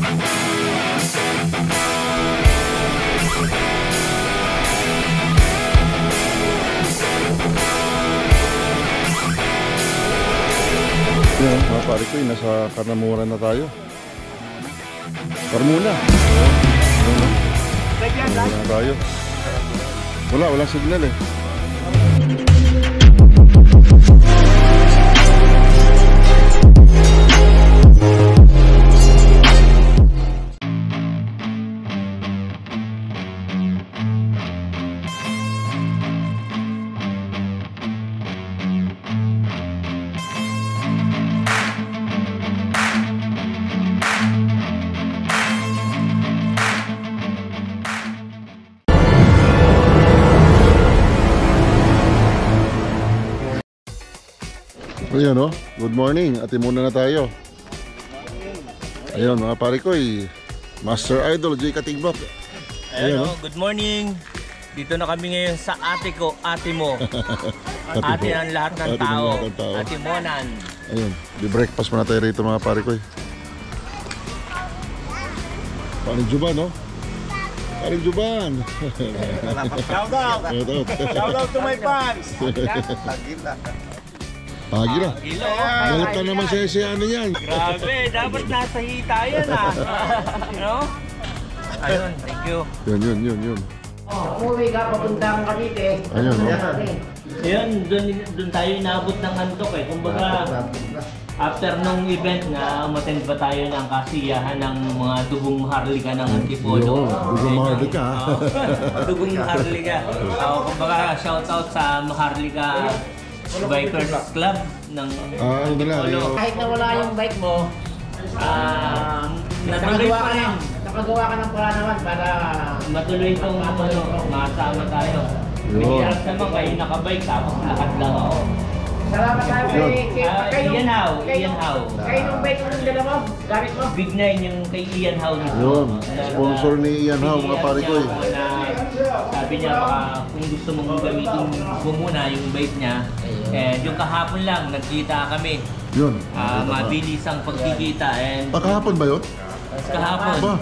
Yan, mga pare ko, nasa Carnamura na tayo. Carmona. Carmona na tayo. Walang signal eh. Ayan o, good morning. Ati muna na tayo. Ayan mga pare ko, Master Idol J. Katigbak. Ayan o, good morning. Dito na kami ngayon sa ate ko, ate mo. Ate ng lahat ng tao. Ate Monan. Ayan, di breakfast muna tayo rito mga pare ko. Paring Juban no? Paring Juban. Shout out! Shout out to my fans! Pagi na. Galit na naman siya ano yan. Grabe, dapat nasa hita yan no? Ayun, thank you. Yun. Umuwi ka, papuntang Cavite. Ayun no? Ayun, dun tayo inabot ng antok eh. Kumbaga, after nung event na umattend pa tayo ng kasiyahan ng mga dugong Maharlika ng Antipolo. Dugong Maharlika. Dugong Maharlika. Kumbaga, shout out sa Maharlika Bikers Club ng Antipolo. Kahit nawala yung bike mo, natuloy pa rin. Nakagawa ka ng pula naman para matuloy itong masama tayo. Bigyan naman kayo nakabike tapos lakad lang ako. salamat tayo kay Ian Howe. Kayo nung bike mo ng dala mo, gamit mo? Big Nine yung kay Ian Howe nito. Yun, sponsor ni Ian Howe mga pare ko Sabi niya baka kung gusto mong gamitin mo muna yung bike niya. And yung kahapon lang, nagkita kami. Yun. Mabilis ang pagkikita. And Pagkahapon ba yun? kahapon. Ba?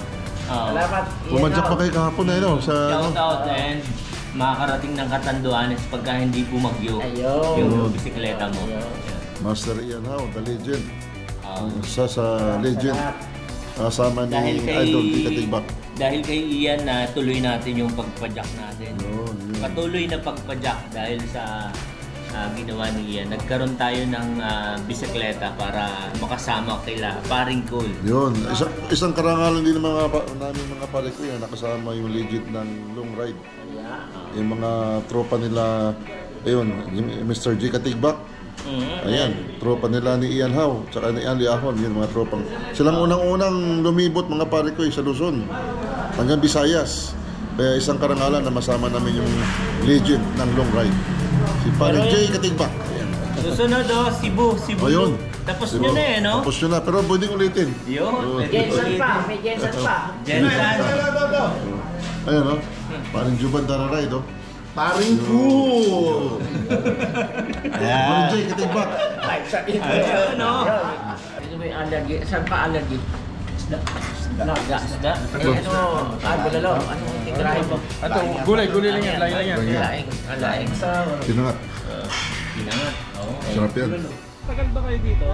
Salamat. Pumadyak pa kayo kahapon na yun sa Shout out and makakarating ng Catanduanes pagka hindi bumagyo yung bisikleta mo. Master Ian Howe, the legend. Isa sa legend. Kasama ni Idol J. Katigbak. Dahil kay Ian na tuloy natin yung pagpadyak natin. Yun. Patuloy na pagpadyak dahil sa ginawa ni Ian. Nagkaroon tayo ng bisikleta para makasama kaila Paring Cool. Yun. Isang karangalan din ng namin mga pare ko yan. Nakasama yung legend ng long ride. Yung mga tropa nila, ayun, yung Mr. J. Katigbak. Ayan, tropa nila ni Ian Howe, tsaka ni Ali Ahon, yun mga tropang. Silang unang-unang lumibot mga pare ko sa Luzon, hanggang Visayas. Kaya isang karangalan na masama namin yung legend ng long ride. Si Paring J. Katigbak. Susunod Cebu. Ayun. Tapos nyo na no? Tapos nyo na, pero pwedeng ulitin. Yun. Jensen pa, may Jensen pa. Jensen. Ayun o, Paring Juban Tararay do. Paring Cool! Paring J. Katigbak. Ayun no? Ito may allergy. Saan pa allergy? Isda. Isda. Bulalo. Anong tingrahin mo? Ito, gulay lang yan. Laing. Pinangat. Pinangat. Sarap yan. Tagal ba kayo dito?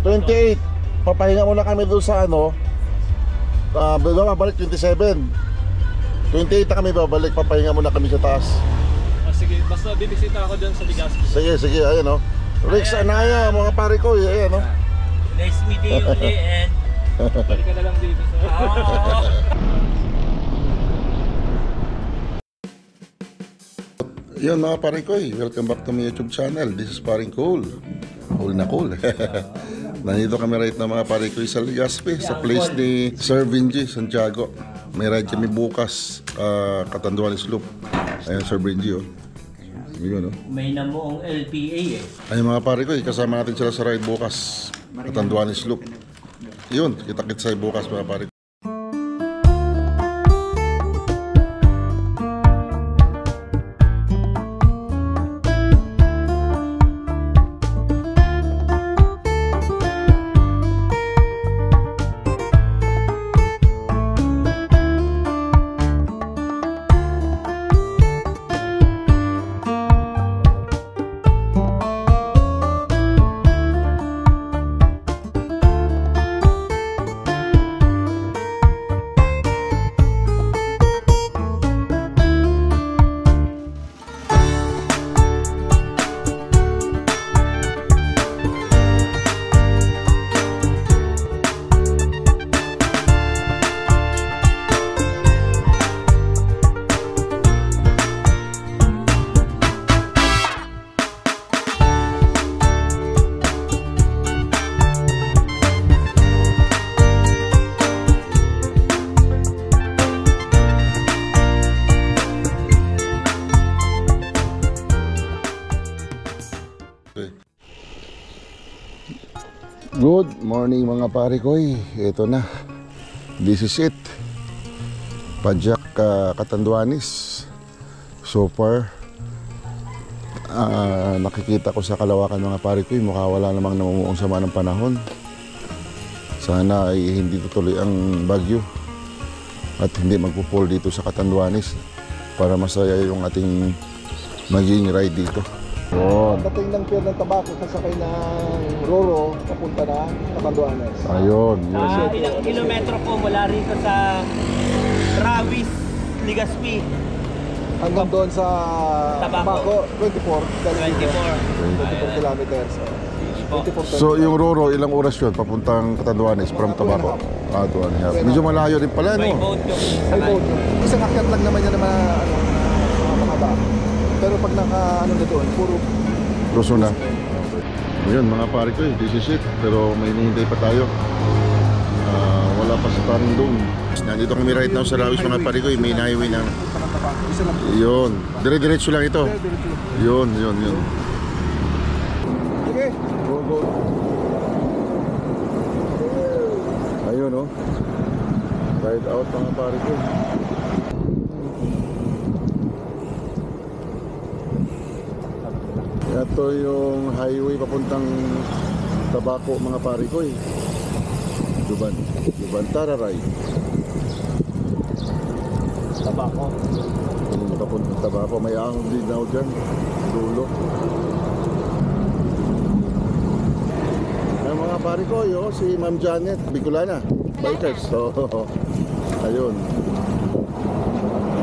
28. Papahinga muna kami doon sa ano. Babalik 27. 28 na kami babalik. Papahinga muna kami sa taas. Sige, basta bibisita ako dyan sa Legazpi. Sige, ayan o. Rex, Anaya, mga pare ko, ayan o. Nice meeting you ulit and Balik ka na lang dito sa... Yun mga pare ko, welcome back to my YouTube channel. This is Paring Cool. Cool na cool. Nandito kami right na mga pare ko sa Legazpi, sa place ni Sir Vinji Santiago. May ride kami bukas, Catanduanes Loop. Ayan Sir Vinji oh. Yun, oh. may namuong LPA eh. Ayun mga pare ko, kasama natin sila sa ride bukas, Catanduanes Loop. Yun, kita-kits sa bukas mga pare ko. Good morning mga pare koy. Ito na. This is it. Pajak Catanduanes. So far nakikita ko sa kalawakan mga pare koy, mukha wala namang namumuong sama ng panahon. Sana ay hindi tutuloy ang bagyo at hindi magpupol dito sa Catanduanes para masaya yung ating maging ride dito. Dating ng pier ng Tabaco, sasakay ng Roro, papunta na Catanduanes. Ayun, yun. Ilang kilometro po mula rito sa Travis, Legazpi? Hanggang doon sa Tabaco. 24 kilometers. 24 So yung Roro, ilang oras yun papuntang Catanduanes from Tabaco? 2.5. Medyo malayo din pala, By no? boat yung Ay, boat. Isang akyat lang naman yan na mahaba. Pero pag na doon, puro Rosso na. Ayun mga pare ko, this is it. Pero may hinihintay pa tayo. Wala pa sa tarong doon. Nandito kami right now sa Rawis mga pare ko, main highway na. isa lang. Yun, dire-diretso lang ito. Yun. Sige. Go. Ayun, oh. Ride out mga pare ko. Ito yung highway papuntang Tabaco mga pare ko eh. Juban Tararay. Tabaco. Papuntang Tabaco. May ahong din na dyan. Dulo. Ay mga pare ko, si Ma'am Janet, Bicolana. Bikers. So, ayun.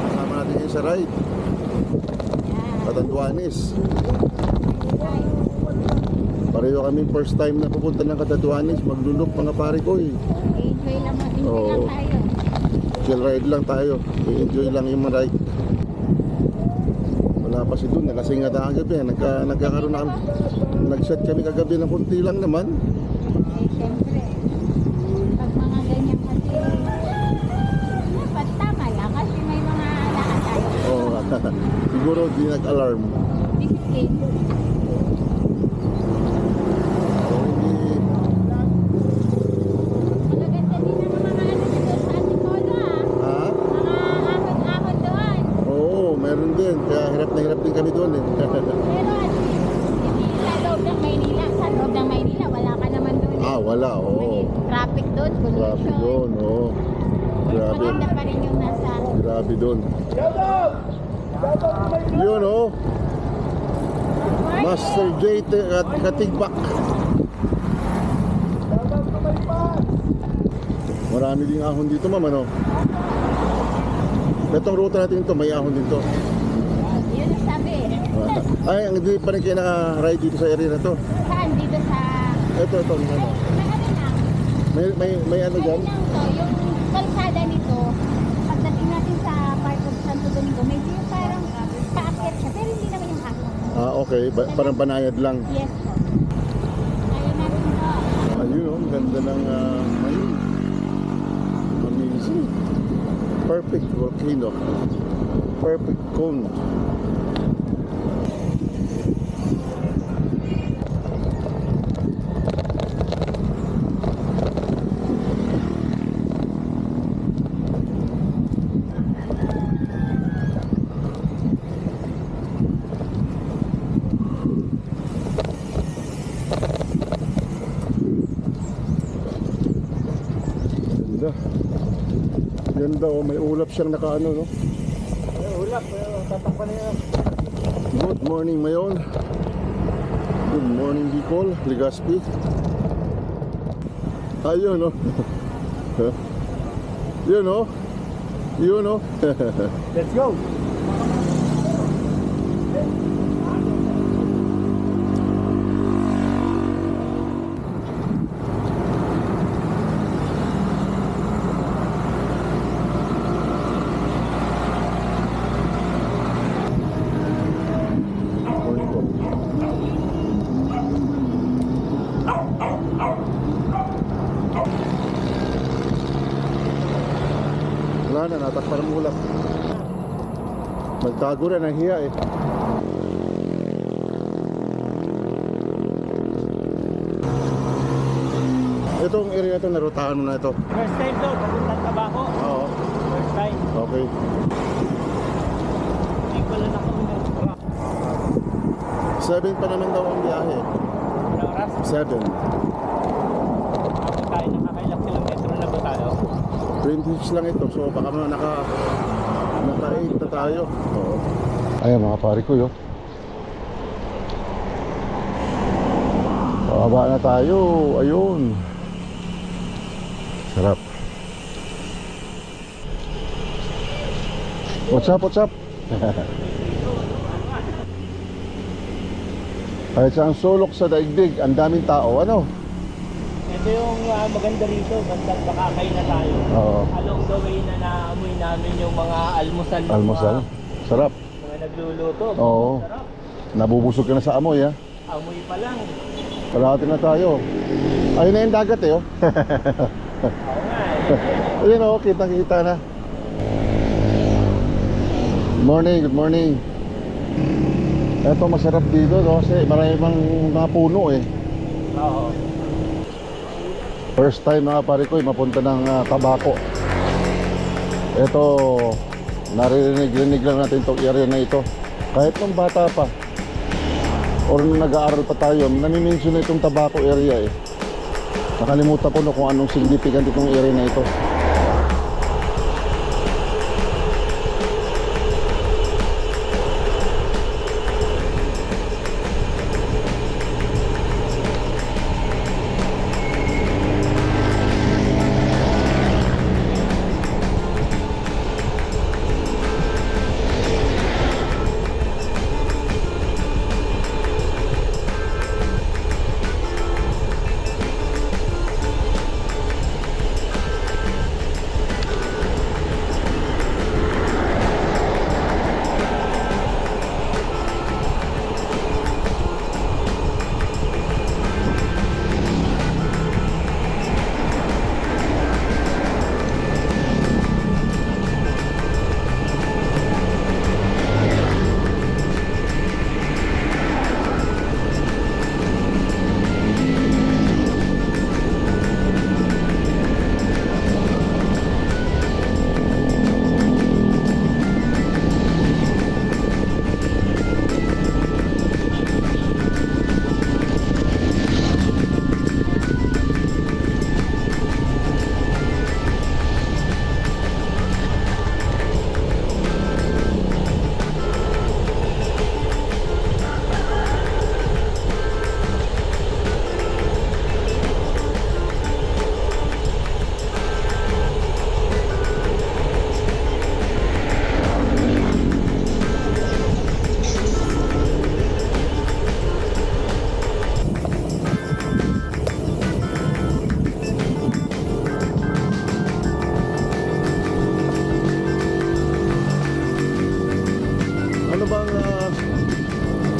Kasama natin ngayon sa ride. Catanduanes. Pareho kami first time na pupunta ng Catanduanes, maglulok mga pare ko eh. Enjoy lang Oo. tayo. Chill ride lang tayo. I-enjoy lang yung ride. Wala pa si Dun, nalasing nga tayo kagabi. Nagkakaroon na kami. Nag-set kami kagabi ng kunti lang naman. Eh, siyempre, pag mga ganyan kasi, dapat tama lang kasi may mga lakad tayo. Oo. Siguro di nag-alarm. Discipline. Magaganda din ang mga ano doon sa Antipolo Ha? Mga ahon-ahon doon. Oo, meron din. Kaya hirap na hirap din kami doon eh. Pero at least, hindi sa loob ng Maynila. Sa loob ng Maynila, wala ka naman doon. Wala, oo. Traffic doon, pollution. Grabe doon, oo. Grabe. Maganda pa rin yung nasa... Grabe doon. Yun, oh. Master J at Katigbak. Marami ding ahon dito, ma'am, ano? Itong ruta natin ito, may ahon din to. Yun ang sabi. Ay, hindi pa rin kayo naka-ride dito sa area na to. Saan? Dito sa... Ito, ano? May ano lang. May ano dyan? Ano lang to, yung kalsada nito, pagdating natin sa part of Santo Domingo, medyo yung parang paakyat siya, pero hindi naman yung ako. Okay. Parang banayad lang. Yes po. Kaya natin to. Ayun, oh. Ganda ng ayun. Amazing. Perfect volcano. Perfect cone. Ganda, oh, may ulap siyang nakaano, no? May ulap, tatakpan na yan. Good morning, Mayon. Good morning, Bicol, Legazpi. Ayun, no? Yun, no? Yun, no? Let's go! Wala na, natakpan ang ulap. Magtago rin ang hiya eh. Itong area na ito, narutahan mo na ito. First time to, papuntang Tabaco. Oo. First time. Okay. Hindi ko lang ako ng truck. 7 pa naman daw ang biyahe. Ilang oras? 7. Ako tayo, nakakailang kilometro na ba tayo? 26 lang ito. So baka mga naka 8 na tayo. Oo. Ayan mga pare ko yun. Pababa na tayo. Ayun. Sarap. What's up, what's up? Kahit saan sulok sa daigdig, ang daming tao. Ano? Ito yung maganda rito, basta makakay na tayo. Oo. Along the way na naamoy namin yung mga almusal. ng Almusal. Sarap. Mga nagluluto. Oo. Sarap. Nabubusog ka na sa amoy, ha? Amoy pa lang. Parati na tayo. Ayun na yung dagat, eh, oh. Oo nga eh. Ayun, oh, kita-kita na. Good morning, good morning. Ito masarap dito, no? Kasi marami pang mga puno, eh. Oo. First time mga pare ko, mapunta ng Tabaco. Ito, naririnig lang natin itong area na ito. Kahit nung bata pa, or nung nag-aaral pa tayo, nami-mention na itong Tabaco area, eh. Nakalimutan ko na kung anong significant itong area na ito.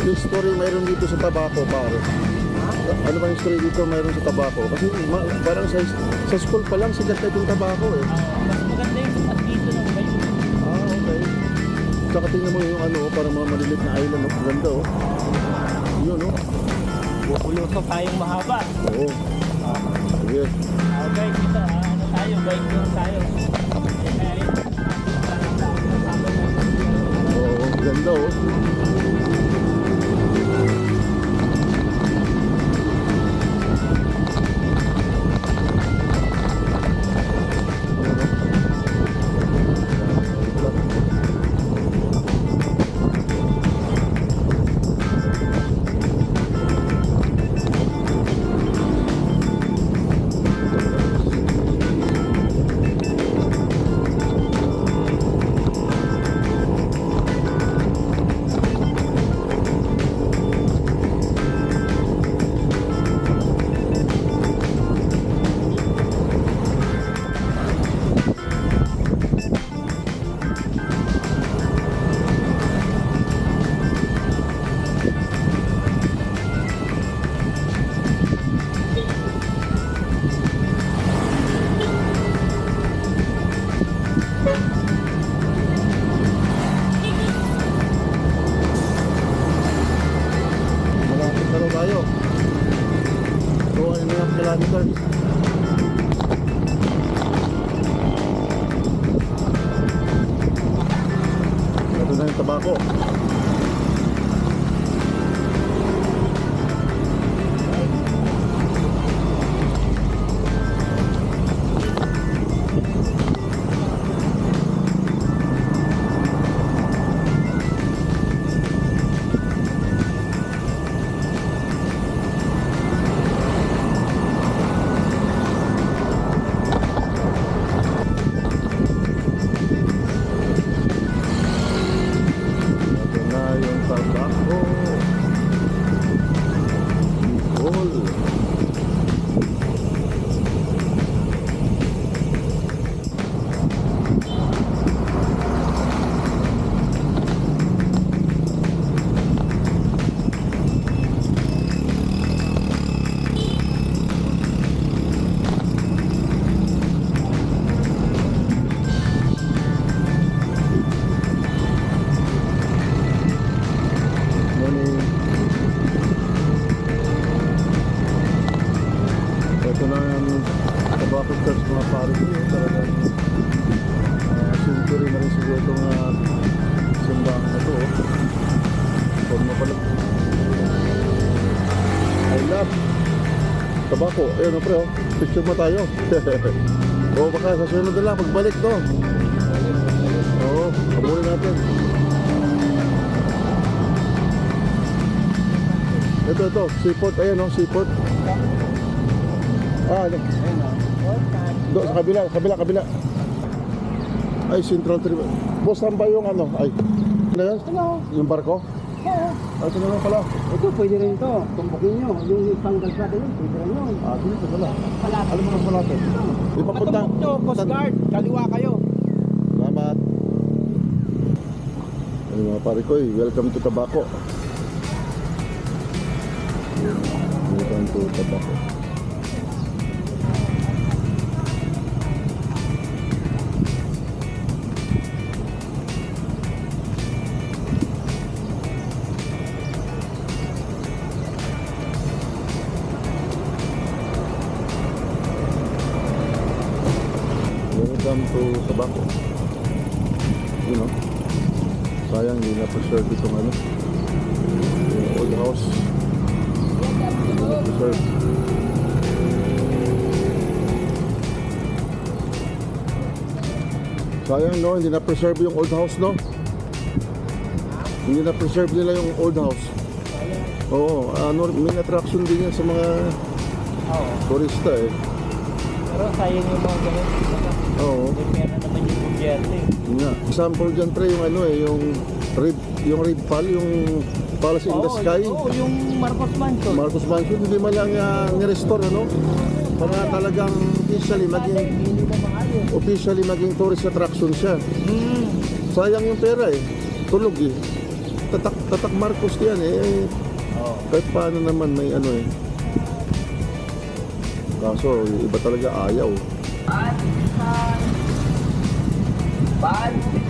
History mayroon dito sa Tabaco, pare? Ano bang history dito mayroon sa Tabaco? Kasi parang sa school pa lang sikat na itong Tabaco, eh. Mas maganda yung at dito ng bayo. Ah, okay. Saka tingnan mo yung ano, parang mga malilit na island, oh. Ganda, oh. Yun, oh. Bukulusok tayong mahaba. Oo. Sige. Okay, dito, ano tayo, bike lang tayo. Oo, ganda, oh. Malapit na raw tayo. 2.5 kilometers. Tabaco. Ito na yung Tabaco Church mga pare ko. Talagang century na rin siguro itong simbahan na ito. Forma pala. I love Tabaco. Ayun na pre, oh. Picture mo tayo. O baka sa sunod na lang pagbalik to. Oo, pabuli natin. Ito, seaport. Ayan o, seaport. Ano? Do, sa kabila. Ay, Central Trip. Boss, saan ba yung ano? Ay, ano yan? Yung barko? Oo. Ay, ito na lang pala. Ito, pwede rin ito. Tumbukin nyo. Yung isang kalsada yun, pwede rin yun. Dito pala. Palapit. Alam mo na pala ito. Di ba punta? Patumbok nyo, Coast Guard. Kaliwa kayo. Salamat. Ay, mga pare ko, welcome to Tabaco. Welcome to Tabaco. Welcome to Tabaco. You know, sayang hindi na-preserve itong ano, yung old house. Hindi na-preserve. Sayang no, hindi na-preserve yung old house no. Hindi na-preserve nila yung old house. Oo, main attraction din yan sa mga turista eh. Pero sayang yung mga ganun. Oo. Meron naman yung gobyerno eh. Nga. Example dyan pre, yung ano eh, yung Red Pal, yung Palace in the Sky. Oo, yung Marcos Mansion. Marcos Mansion, hindi man lang ni-restore ano. Para talagang officially maging tourist attraction siya. Sayang yung pera eh. Tulog eh. Tatak Marcos yan eh. Kahit paano naman may ano eh. Kaso iba talaga ayaw.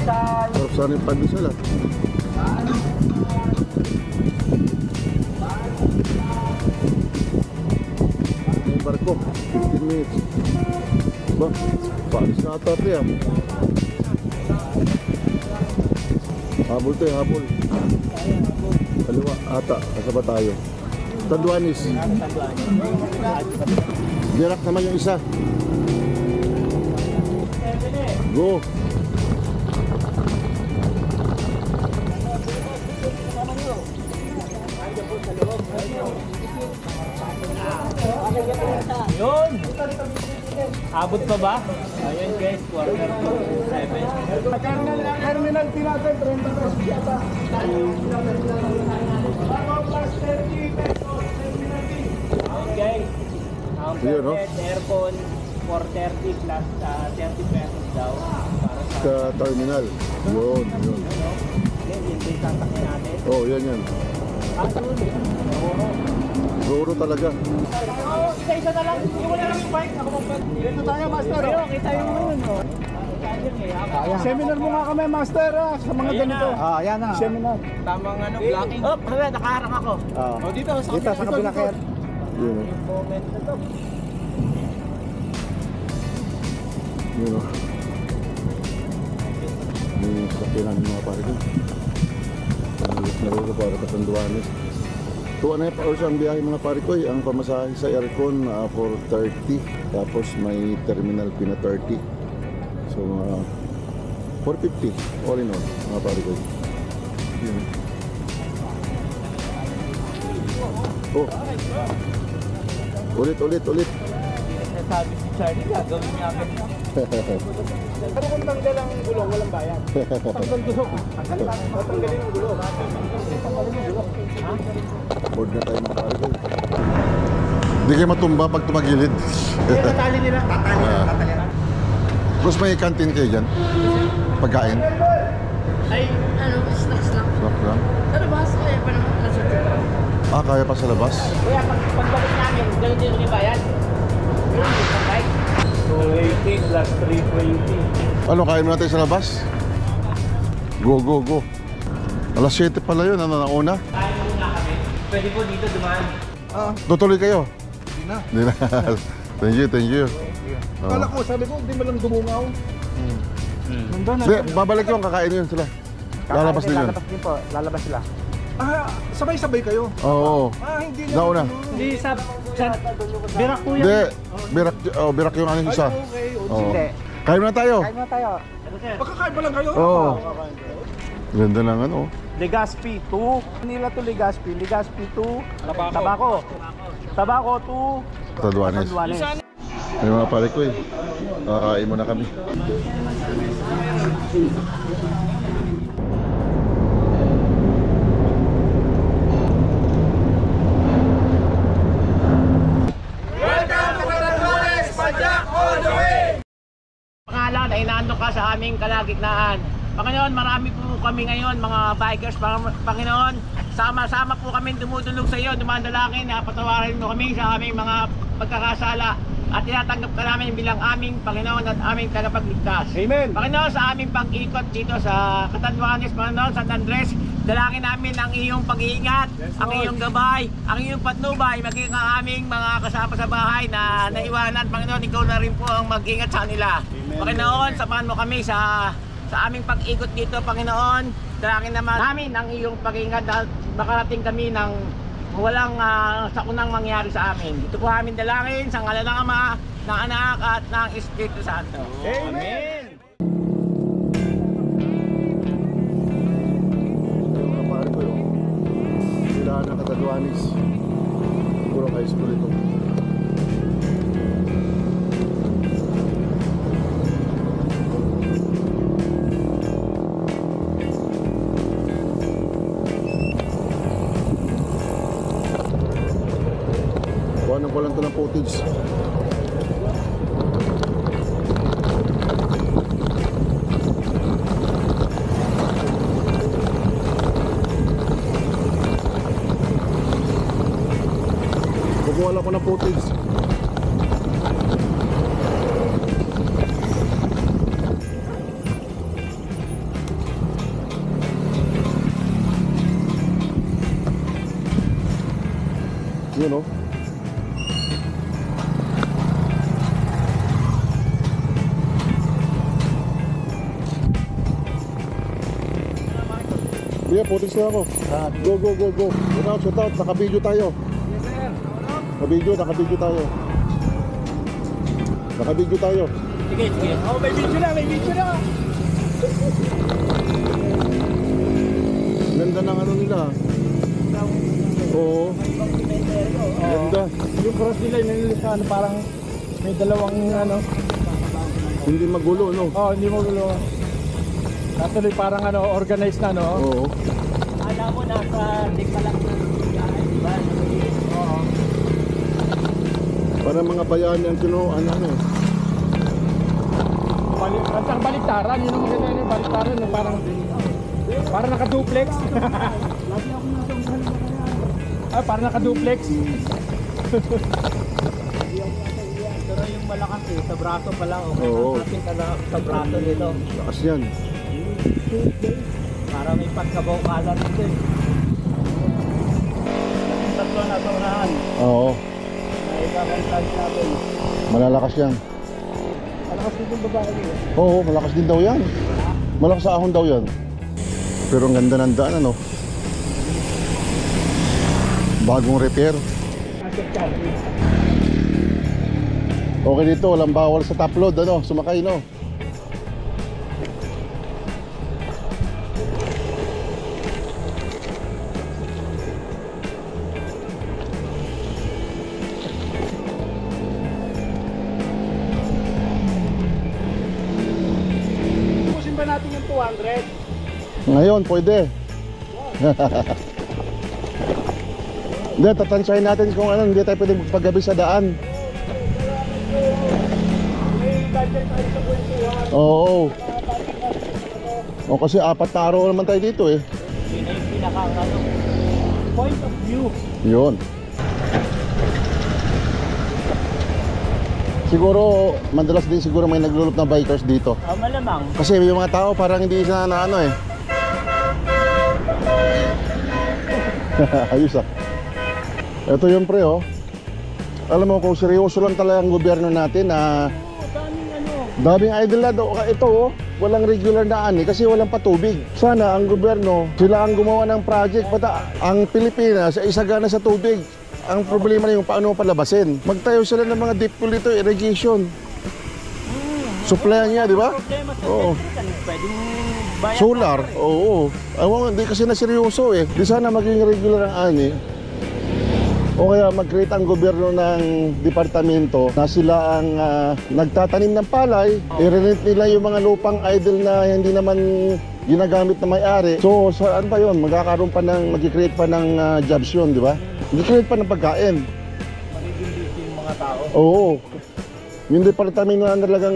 Sarap sana yung pandesal ah. Yung barko, 15 minutes. Ba, paalis na ata pre ah. Habol to eh, habol. Kaliwa ata, kasa ba tayo? Tanduanis. Dirak naman yung isa. Go. Yun! Abot pa ba? Ayun guys, quarter to 7. Terminal Pinatay, 30 pesos yata. Ayun guys, ang Yun, no? permit, aircon, 430 plus 30 pesos daw. Para Sa terminal. Yun. yun, yun din sasakyan natin. Oh, yan. Roro talaga. Isa-isa na lang, wala lang yung bike. Ako Dito tayo, Master. Pero kita yung yun, no? Seminar mo nga kami, Master, sa mga ganito. Yan na. Seminar. Tamang ano, blocking. Oh, nakaharang ako. Dito, sa kabila kayo. Yun. Yung moment na to. Yun. May sakyanan mga pare ko. Naruto para Catanduanes. 2.5 hours ang biyahe mga pare ko. Ang pamasahe sa aircon for 30. Tapos may terminal fee na 30. So 450 all in all mga pare ko. Yun. Oh. Ulit. Sabi si Charlie, gagawin niya agad. Pero kung tanggal ang gulong, walang bayad. Tanggal gulong. Tatanggalin yung gulong. Board na tayo mga pare ko. Hindi kayo matumba pag tumagilid. Tatali nila. Tapos may canteen kayo dyan? Pagkain? Ay, ano, snacks lang. Snack lang? Sa labas, kaya pa naman nasa Ah, kaya pa sa labas? Kuya, pagbalik namin, ganun din yung bayad. Ganun din yung bayad. 280 plus 320. Ano, kain mo natin sa labas? Go. Alas 7 pala yun, ano nauna? Kain muna kami. Pwede po dito dumaan. Tutuloy kayo? Hindi na. Thank you. Kala ko, sabi ko, hindi mo lang dumungaw. Hindi, babalik yung kakain yun sila. Lalabas din yun. Lalabas sila. Sabay-sabay kayo? Oo. Hindi na. Nauna. Hindi, birak po yan. Hindi, birak yung ano isa. Oo. Kain na tayo. Pagkakain pa lang kayo? Oo. Ganda lang ano. Legazpi 2. Manila to Legazpi. Legazpi 2. Tabako 2. Catanduanes. Ay mga pare ko eh. Kakain muna kami. Pangalan ay nando ka sa aming kalagitnaan. Panginoon, marami po kami ngayon, mga bikers. Panginoon, sama-sama po kami dumudulog sa iyo, dumandalangin na patawarin mo kami sa aming mga pagkakasala at tinatanggap ka namin bilang aming Panginoon at aming tagapagligtas. Amen. Panginoon, sa aming pag-ikot dito sa Catanduanes, Panginoon, San Andres, dalangin namin ang iyong pag-iingat, ang iyong gabay, ang iyong patnubay, maging ang aming mga kasama sa bahay na naiwanan. Panginoon, ikaw na rin po ang mag-ingat sa kanila. Panginoon, samahan mo kami sa aming pag-ikot dito, Panginoon. Dalangin naman namin ang iyong pag-iingat na makarating kami ng walang sakunang mangyari sa amin. Dito po amin dalangin sa ngalan ng Ama, ng Anak at ng Espiritu Santo. Amen. Mga pare ko yun. Sila na Catanduanes. Siguro high school ito. Kuhanan ko lang ito ng footage. Kukuha lang ko ng footage. Yun o. Yeah, footage na ako. Go. Shout out. Naka-video tayo. Yes, sir. Naka-video tayo. Naka-video tayo. Sige. Oh, may video na. Ganda ng ano nila. Oo. Ganda. Yung cross nila, inilisan, parang may dalawang Hindi magulo, no? hindi mo gulo. Natuloy parang organized na, no? Oo. Alam mo, nasa dik pa lang diba? Oo. Para mga bayani ang kinuhaan ano. Ang baliktaran, yun ang maganda yung baliktaran, parang naka-duplex. Parang naka-duplex. Pero yung malakas sa braso pa lang. Okay. Oo. Ating sa braso nito. Lakas yan. Para may pagkabaw-kalan dito eh. Yung tatlo na sa unahan. Oo. Naikakantag natin. Malalakas yan. Malakas din yung babae niya. Oo, malakas din daw yan. Malakas sa ahon daw yan. Pero ang ganda ng daan, ano? Bagong repair. Okay dito, walang bawal sa top load, ano, sumakay, no? Pusin ba natin yung 200? Ngayon, pwede. Hindi, tatansyahin natin kung ano, hindi tayo pwede magpagabi sa daan. May budget tayo sa kwentuhan. Oo. O kasi 4 na araw naman tayo dito eh. Yun na yung pinakang point of view. Yun. Siguro, madalas din siguro may naglulop na bikers dito. Malamang. Kasi yung mga tao parang hindi na ano eh. Ayos ah. Ito yung pre oh. Alam mo kung seryoso lang talaga ang gobyerno natin na daming idle na daw. Ito oh, walang regular na ani kasi walang patubig. Sana ang gobyerno, sila ang gumawa ng project. Bata ang Pilipinas ay isagana sa tubig. Ang problema na yung paano palabasin. Magtayo sila ng mga deep pool dito, irrigation. Supply niya, di ba? Oo. Pwedeng bayan. Solar, oo. Ewan, hindi kasi na seryoso eh. Di sana maging regular ang ani. O kaya mag-create ang gobyerno ng departamento na sila ang nagtatanim ng palay, i-rent nila yung mga lupang idle na hindi naman ginagamit na may-ari. So, saan pa yun? Magkakaroon pa ng, mag-create pa ng jobs yun, di ba? Mag-create pa ng pagkain. Magiging busy yung mga tao. Oo. Yung departamento na talagang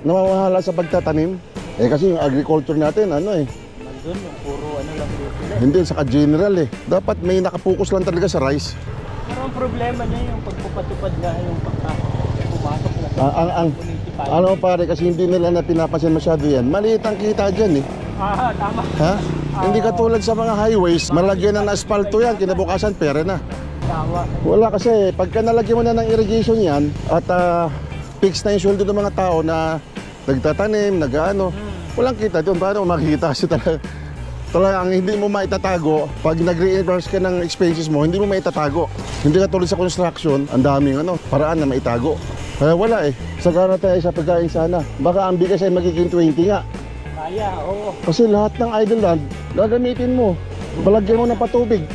namamahala sa pagtatanim. Eh kasi yung agriculture natin, ano eh. Nandun yung puro ano lang sila. Hindi, saka general eh. Dapat may nakapokus lang talaga sa rice. Pero ang problema niya yung pagpupatupad nga yung pumasok na sa municipal. Ano pare, kasi hindi nila na pinapansin masyado yan. Maliit ang kita dyan eh. Tama. Ha? Hindi katulad sa mga highways, malagyan ng asfalto yan, kinabukasan pera na. Tama. Wala kasi, pagka nalagyan mo na ng irrigation yan, at fix na yung sweldo ng mga tao na nagtatanim, nag-ano, walang kita doon. Paano makikita siya talaga? Talagang hindi mo maitatago. Pag nag-reimburse ka ng expenses mo, hindi mo maitatago. Hindi katulad sa construction, ang daming paraan na maitago. Kaya wala eh. Sagana tayo sa pagkain sana. Baka ang bigas ay magiging 20 nga. Kaya, oo. Kasi lahat ng idle land, gagamitin mo. Palagyan mo ng patubig.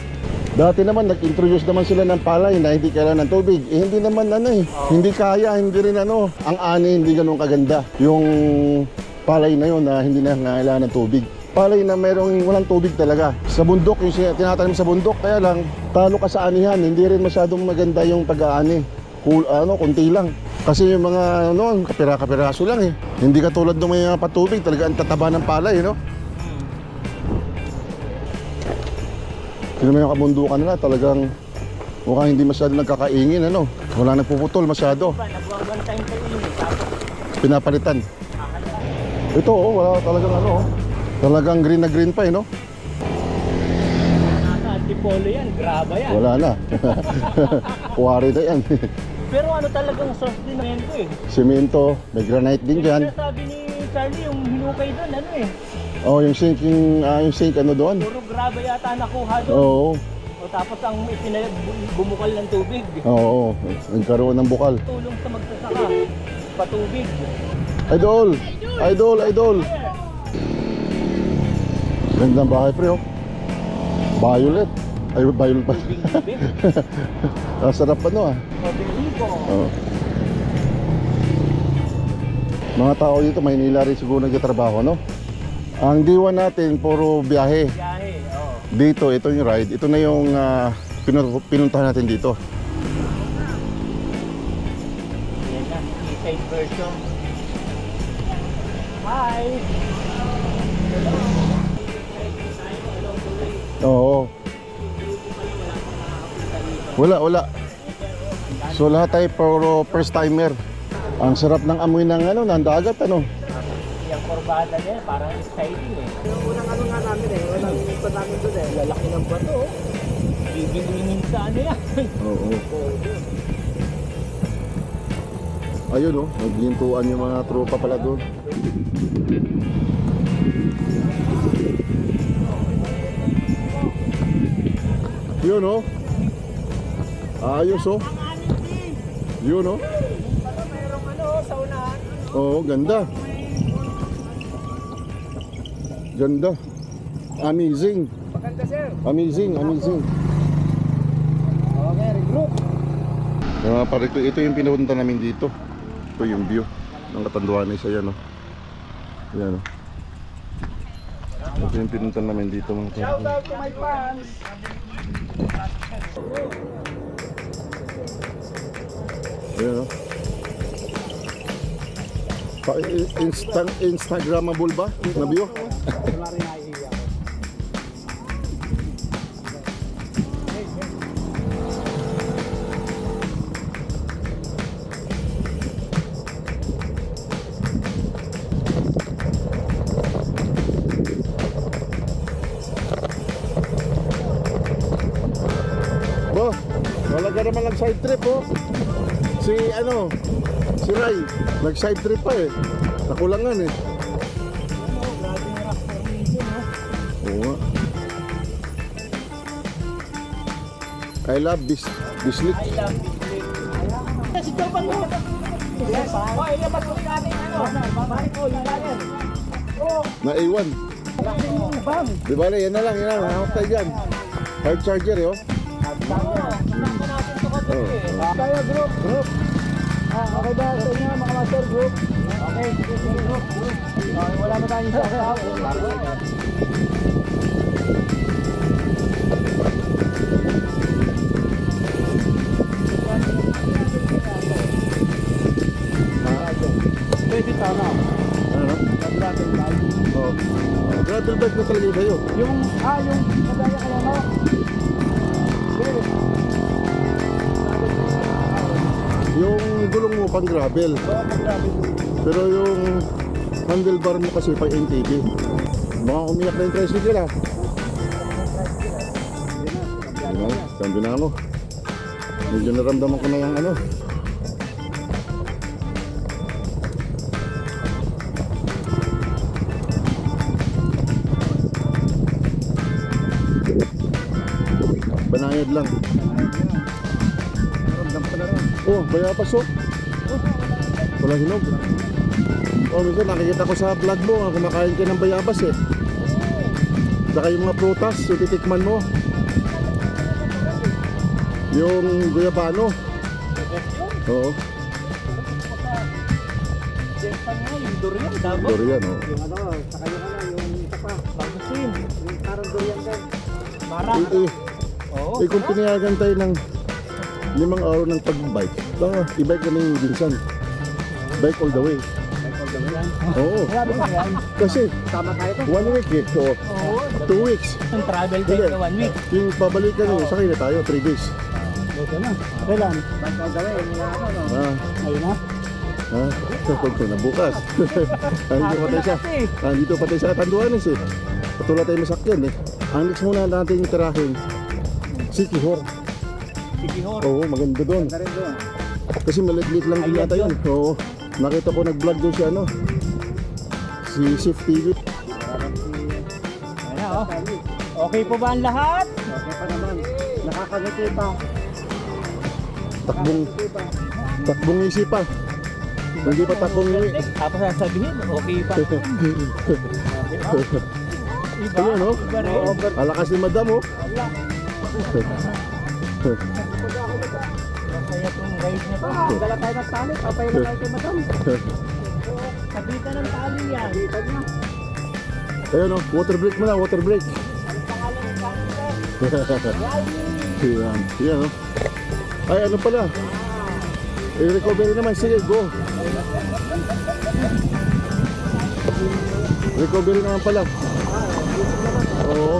Dati naman, nag-introduce naman sila ng palay na hindi kailangan ng tubig. Eh, hindi naman hindi kaya, hindi rin Ang ani, hindi ganun kaganda. Yung palay na yun na hindi na kailangan ng tubig. Palay na walang tubig talaga. Sa bundok, yung tinatanim sa bundok, kaya lang, talo ka sa anihan. Hindi rin masyadong maganda yung pag-aani. Kunti lang. Kasi yung mga kapira-kapiraso lang eh. Hindi katulad ng mga patubig, talaga ang tataba ng palay, no? Sino yung kabundukan nila, talagang mukhang hindi masyado nagkakaingin, Wala nagpuputol masyado. Nagwawantay sa inyo, tapos Pinapalitan. Ito, wala talagang talagang green na green pa, no? nasa antipolo yan, graba yan. Wala na. Kuwari na yan. Pero talagang source din ng ito eh. Semento, may granite din dyan. Sabi ni Charlie, yung hinukay doon, Oh, yung sink doon? Puro graba yata nakuha doon. Oo. O tapos ang bumukal ng tubig. Oo, nagkaroon ng bukal. Tulong sa magsasaka, patubig. Idol! Gandang bahay pre, Violet. Ay, violet pa. Sarap Oo. Mga tao dito, Maynila rin siguro nagtatrabaho, Ang diwan natin, puro biyahe. Dito, ito yung ride. Ito na yung pinuntahan natin dito. Yan na, east-side version. Hi! Oo. Wala. So lahat tayo puro first timer. Ang sarap ng amoy ng ng dagat, Yung kurbada niya, parang exciting eh. Yung unang nga namin walang pa namin doon Lalaki ng bato. Bibingwingin sa yan. Oo. Ayun naghintuan yung mga tropa pala doon. Yun Ayos oh. Yun oh. Mayroong ano, sa unahan. Oo, ganda. Ganda. Amazing. Maganda, sir. Amazing. Okay, regroup. Mga pare ko, ito yung pinupunta namin dito. Ito yung view ng Catanduanes. Ayan o. Ayan o. Ito yung pinunta namin dito mga pare ko. Shout out to my fans. Ayan o. Instagramable ba na view? Bo, wala ka naman nag-side trip oh. Si Ray, nag-side trip pa eh. Nakulangan eh. Oo nga. I love this bislik. Si Jopan mo. Yes. Oh, ilabas mo natin ano. Babalik ko yung lager. Na-A1. Di ba yan na lang. Hawak tayo dyan. Hard charger eh oh. Kaya group. Okay ba sa inyo mga master group? Okay, group. Wala na tayong shout out. Pwede tama. Ano? Gravel bike. Oo. Gravel bike na talaga sa'yo. Yung madaya ka lang Yung gulong mo pang gravel. Pero yung handlebar mo kasi pang MTB. Mga umiyak na yung tricycle ah. Cambio na ako. Medyo naramdaman ko na yung ano. Banayad lang. Oh, bayapas oh. Wala hinog. Oh, minsan nakikita ko sa vlog mo, kumakain ka ng bayabas eh. Saka yung mga prutas, ititikman mo. Yung guyabano. Oo. Durian, oh. Yung ano, saka yung isa pa, bangsin. Yung parang durian din. Kung pinayagan tayo ng 5 araw ng pag-bike, i-bike kami yung Jinsan. Bike all the way. Oo. Kasi, Tama tayo to. 1 week eh. So, 2 weeks. Yung travel time na 1 week. Yung pabalikan nyo, sakay na tayo, 3 days. Okay na. Kailan? Bike all the way. Ayun na. Huwag na bukas. Andito pa tayo siya. Andito pa tayo sa Catanduanes eh. Patula tayo masakyan eh. Ang next muna natin yung tirahin, Siquijor. Oo, maganda doon. Kasi maliglit lang din yata yun. Oo. Nakita ko nag-vlog doon si si Sif TV. Ayan na, oh. Okay po ba ang lahat? Okay pa naman. Nakakagiti pa. Takbong isip pa. Hindi pa takbong iwi. Tapos sasabihin, okay pa. Ayun no? Alakas ni madam oh. Kaya itong guys niya pa. Dala tayo ng tali. Papailan tayo kay madam. Kabita ng tali yan. Ayun no, water break muna, water break. Yan no. Ay ano pala. I-recovery naman, sige go. Recovery naman pala. Oo.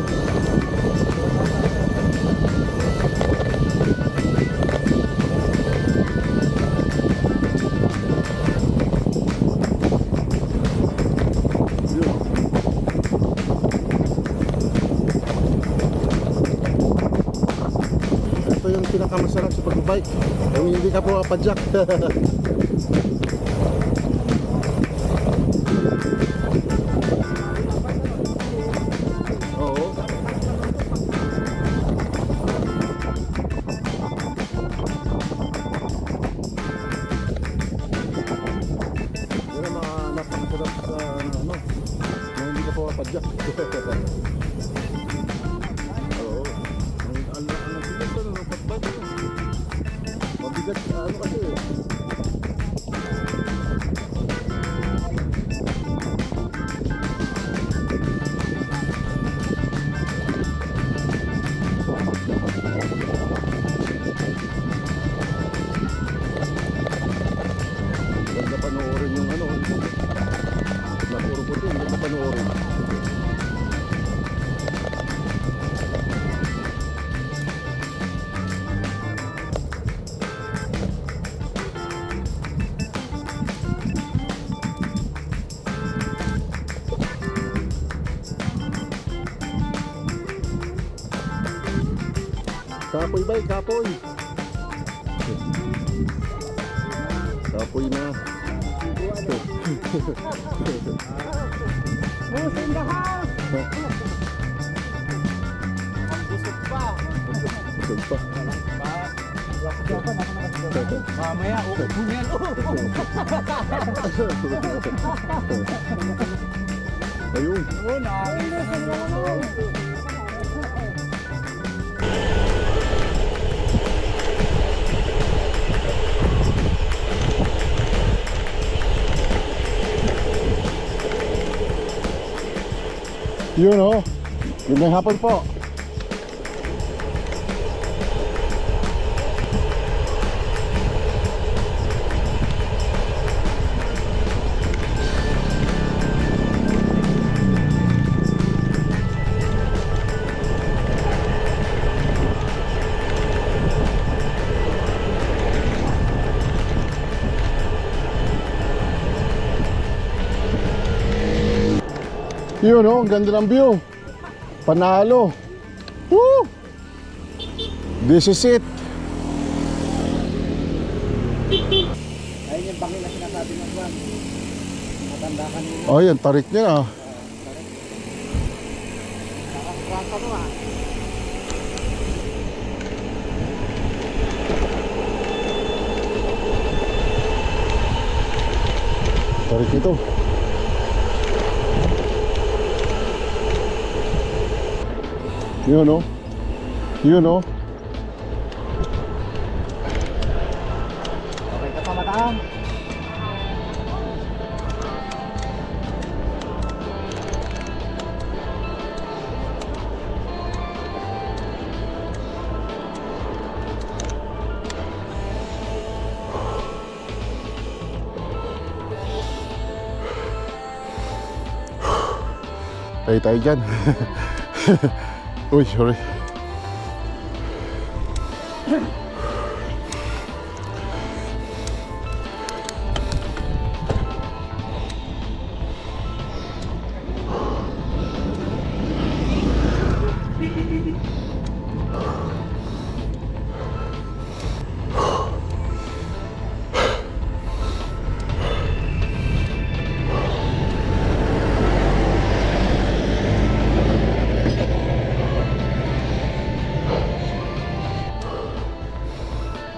Ito yung pinakamasarap sa pag-bike. Yung hindi ka po kapadyak. Mabigat. Oo. Ang bigat to, no? Patbat. Mabigat, ano kasi eh. Ganda panoorin yung ano, na puro puti, ganda panoorin. Kapoy ba? Kapoy! Kapoy na. Musin the house! Ang busog pa. Busog pa. Mamaya, kung yan. Ayun. Oo, nakakita na naman. Yun o. Gandang hapon po. Yun o, ang ganda ng view. Panalo. Woo! This is it. Ayun yung bangin na sinasabi ng Juan. Matanda kanina. Oh, yan, tarik niya na. Nakakaswang ka mo ah. Tarik ito. Yun o. Yun o. Okay ka pa mataam. Tayo tayo dyan. Uy, sorry.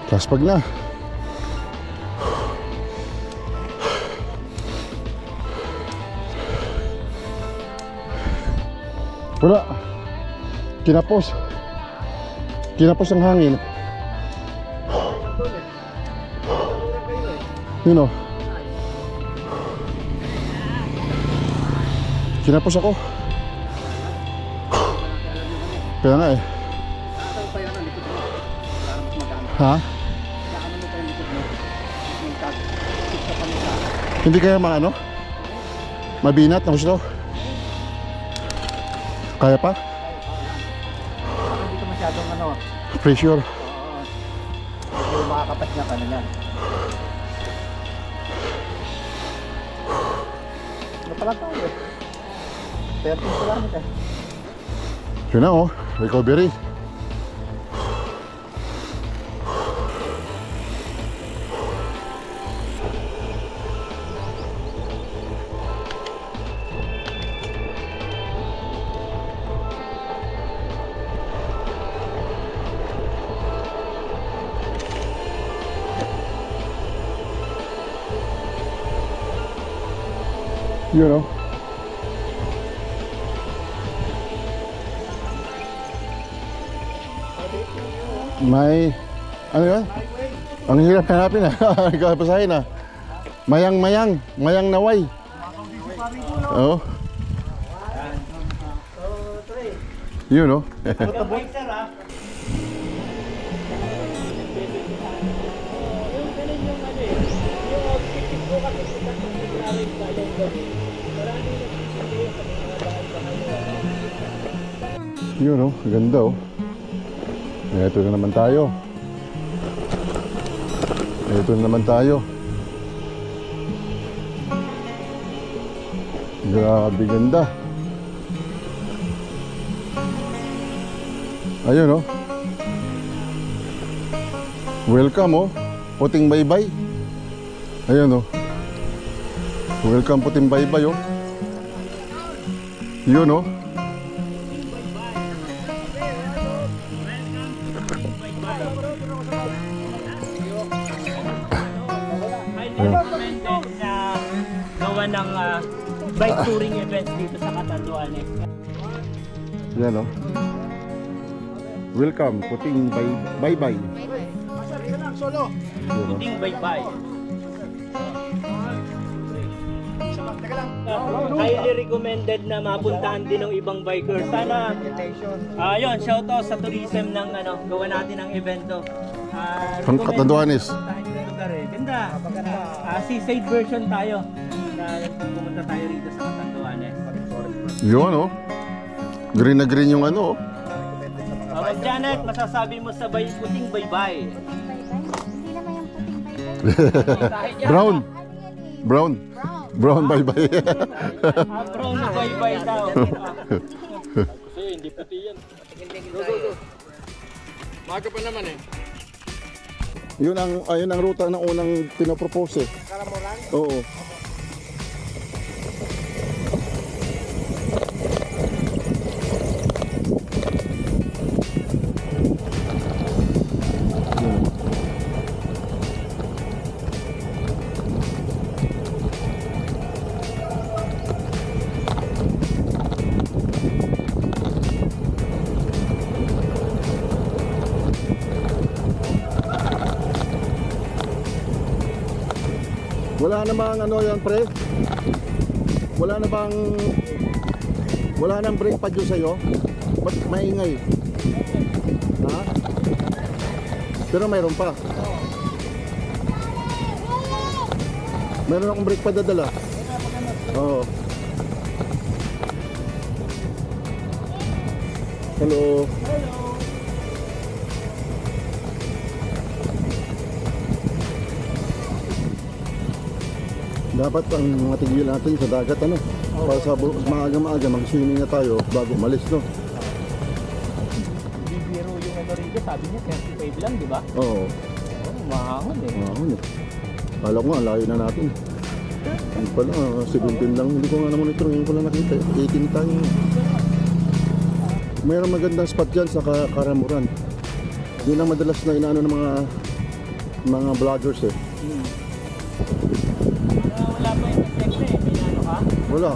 Laspag na. Wala. Kinapos. Kinapos ang hangin. Yun o. Kinapos ako. Kaya nga eh. Ha? Hindi kaya ano? Mabinat na gusto? Kaya pa? Hindi ka masyadong ano. Pressure. Medyo makakapat niya ka na yan. Ano pala tayo eh? 13 kilometer. Yun na oh, recovery. You know. May, ano yun? Ang hirap hanapin ah. Kapasahin ah. Mayang naway. Oo. Yun oh. Yun oh, ganda oh. Ito na naman tayo. Ito na naman tayo. Grabe ganda. Ayun oh. Welcome oh. Puting baybay. Ayun oh. Welcome puting baybay oh. Yun oh. Recommended na gawa ng bike touring events dito sa Catanduanes. Yan oh. Welcome puting baybay. Solo. Puting baybay. Teka lang. Highly recommended na mapuntahan din ng ibang bikers. Sana, yun, shoutout sa tourism ng gawa natin ng evento. Catanduanes. Lugar eh. Ganda. Seaside version tayo na pumunta tayo rito sa Catanduanes. Yun oh. Green na green yung ano oh. Ma'am Janet, masasabi mo sa puting baybay? Hindi naman yung puting baybay. Brown. Brown. Brown baybay. Brown na baybay daw. Kasi hindi puti yan. Go. Maga pa naman eh. Ayun ang ruta ng unang pinapropose eh. Karamoran? Oo. Wala namang ano yan pre? Wala nang brake pad yun sa'yo? Ba't maingay? Ha? Pero mayroon pa. Meron akong brake pad dadala. Oo. Hello. Dapat ang mga tigil natin sa dagat ano. Para sa maaga-maaga mag-swimming na tayo bago umalis no. Bibiro yung rito, sabi niya 35 lang, di ba? Oo. Mahangon eh. Mahangon eh. Kala ko nga, layo na natin. Hindi pala, 17 lang. Hindi ko nga naman ito. Ngayon ko lang nakita. 18 tayo. Mayroong magandang spot dyan sa Karamuran. Yun ang madalas na inaano ng mga vloggers eh. Wala pa yung sekte eh. Pinano ka? Wala.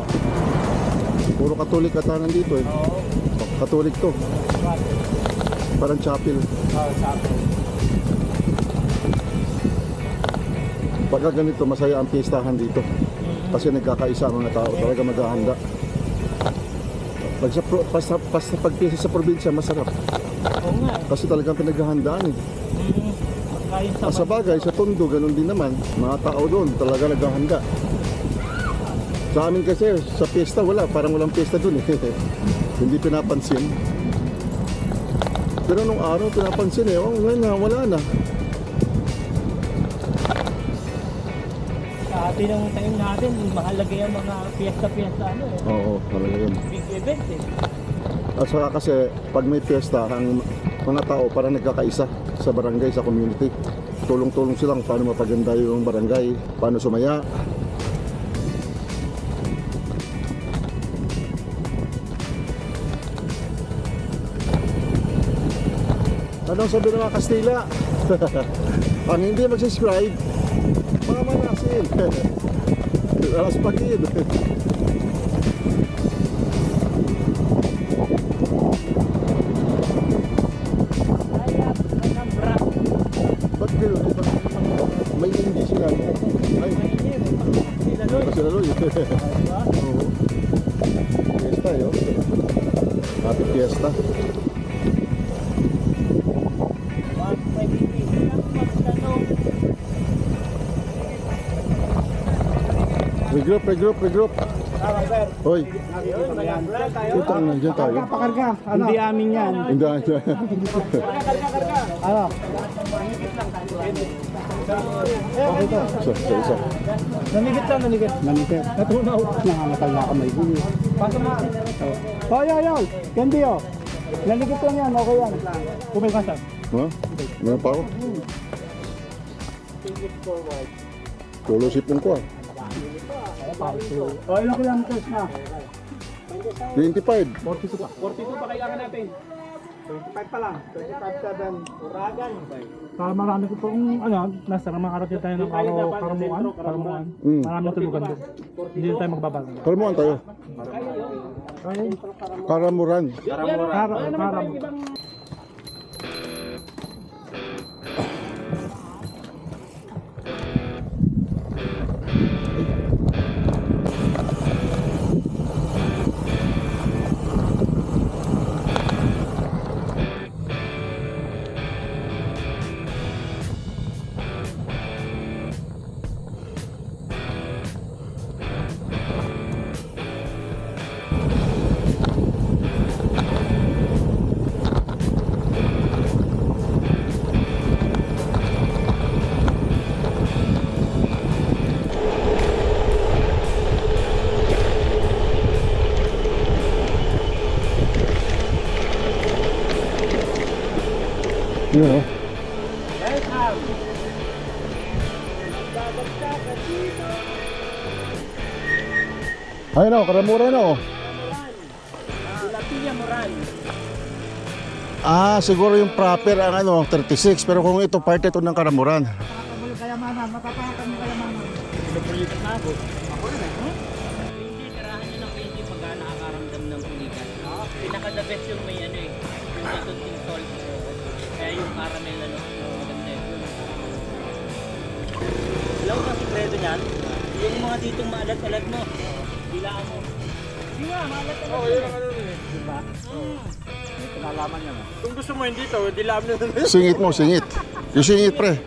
Puro Katolik ata nandito eh. Oo. Katolik to. Parang chapel. Oo, sabi. Pagka ganito, masaya ang pistahan dito. Kasi nagkakaisa ang mga tao. Talaga maghahanda. Pag piyesta sa probinsya, masarap. Oo nga. Kasi talagang pinaghahandaan eh. Kain Sa bagay, sa Tondo, ganun din naman. Mga tao doon, talaga naghahanda. Sa amin kasi, sa piyesta wala. Parang walang piyesta doon eh. Hindi pinapansin. Pero nung araw, pinapansin eh. Oh, ngayon na, wala na. Sa atin ng time natin, mahalaga yung mga piyesta-piyesta ano eh. Oo, talaga yun. Big event eh. At saka kasi, pag may piyesta, ang mga tao parang nagkakaisa sa barangay, sa community. Tulong-tulong silang paano mapaganda yung barangay, paano sumaya. Anong sabi ng mga Kastila? Ang hindi mag-subscribe, mga manasin. Alas pagid. sila Loy. Oo. Fiesta yun. Happy Fiesta. Regroup. Hoy. Ito na, dyan tayo. Pakarga. Hindi amin yan. Hindi. Ano? Okay to. Isa. Nanigit. Natunaw. Nangangatal na kamay ko. Paso mo. Yoy. Candy oh. Nanigit lang yan. Okay yan. Kumikasa. Ha? Meron pa ako. Solo sipon ko ah. O, ilang kilometers na? 25. 42 pa kailangan natin. 25 pa lang. 25-7. Uragan. Para marami ko pong nasa makarating tayo ng Karamuan. Maraming tulugan doon. Hindi tayo magbabago. Karamuan tayo. Karamuran. Yun o. Ayun o, Karamuran o. Siguro yung proper ang 36, pero kung ito part ito ng Karamuran. Kayamanan, matapakan mo kayamanan. Hindi, tirahan nyo ng hindi pagka nakakaramdam ng pulikan. Pinaka-the best yung may yung second install. Kaya yung caramel maganda yun. Alam mo ang sikreto niyan? Yung mga ditong maalat-alat mo. Dilaan mo. Hindi nga, maalat-alat. Oo, yun ang diba? May pinalaman yan. Kung gusto mo hindi to, dilaan nyo na. Singit mo, singit. Yung singit pre.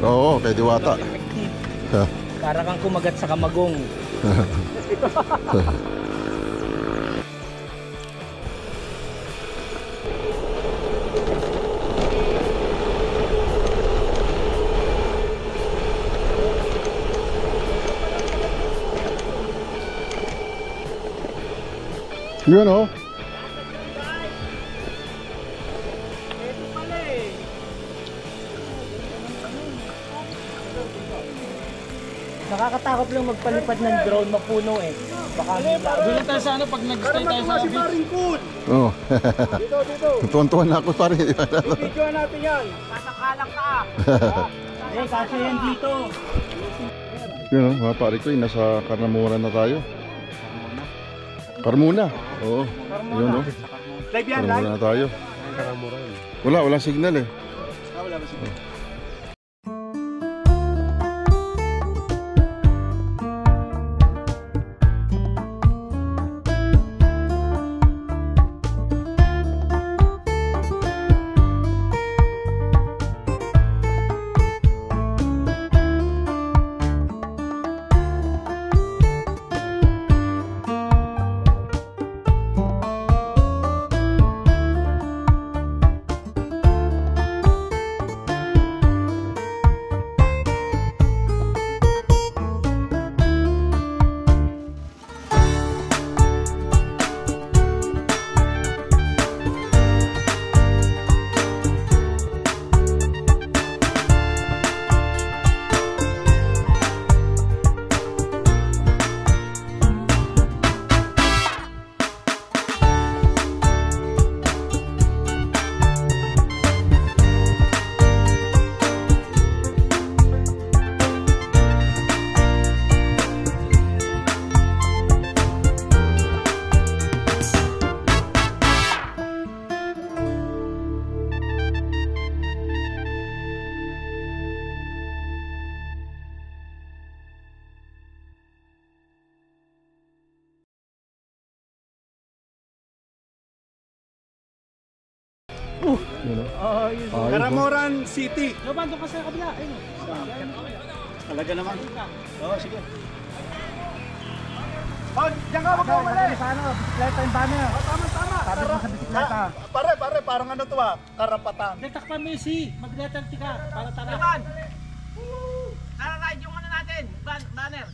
Oo, kay Diwata. Para kang kumagat sa kamagong. Yun o. Nakakatakot lang magpalipad ng drone, mapuno eh. Baka Doon tayo sa pag nag-stay tayo sa beach. Oo. Dito. Tuwan-tuwan na ako pare. Video natin yan. Sasakalang ka. kasi yan dito. Yun o, mga pare ko, nasa Karamuran na tayo. Carmona. Oo. Yun o. Live yan, live. Karamuran na tayo. Walang signal eh. Wala ba siya? Yun, Ayos. Ayos, Caramoran City. Yo, bando ka sa kabila. Ayun. Talaga naman. Oo, sige. Oh, diyan ka, wag ka umalis. Sa ano, bisikleta yung banner. Tama. Sabi mo sa bisikleta. Pare, parang ano to karapatan. Detakpan mo yung C. Mag-letter T ka. Para tara. Naman! Tara, ride yung ano natin. Banner.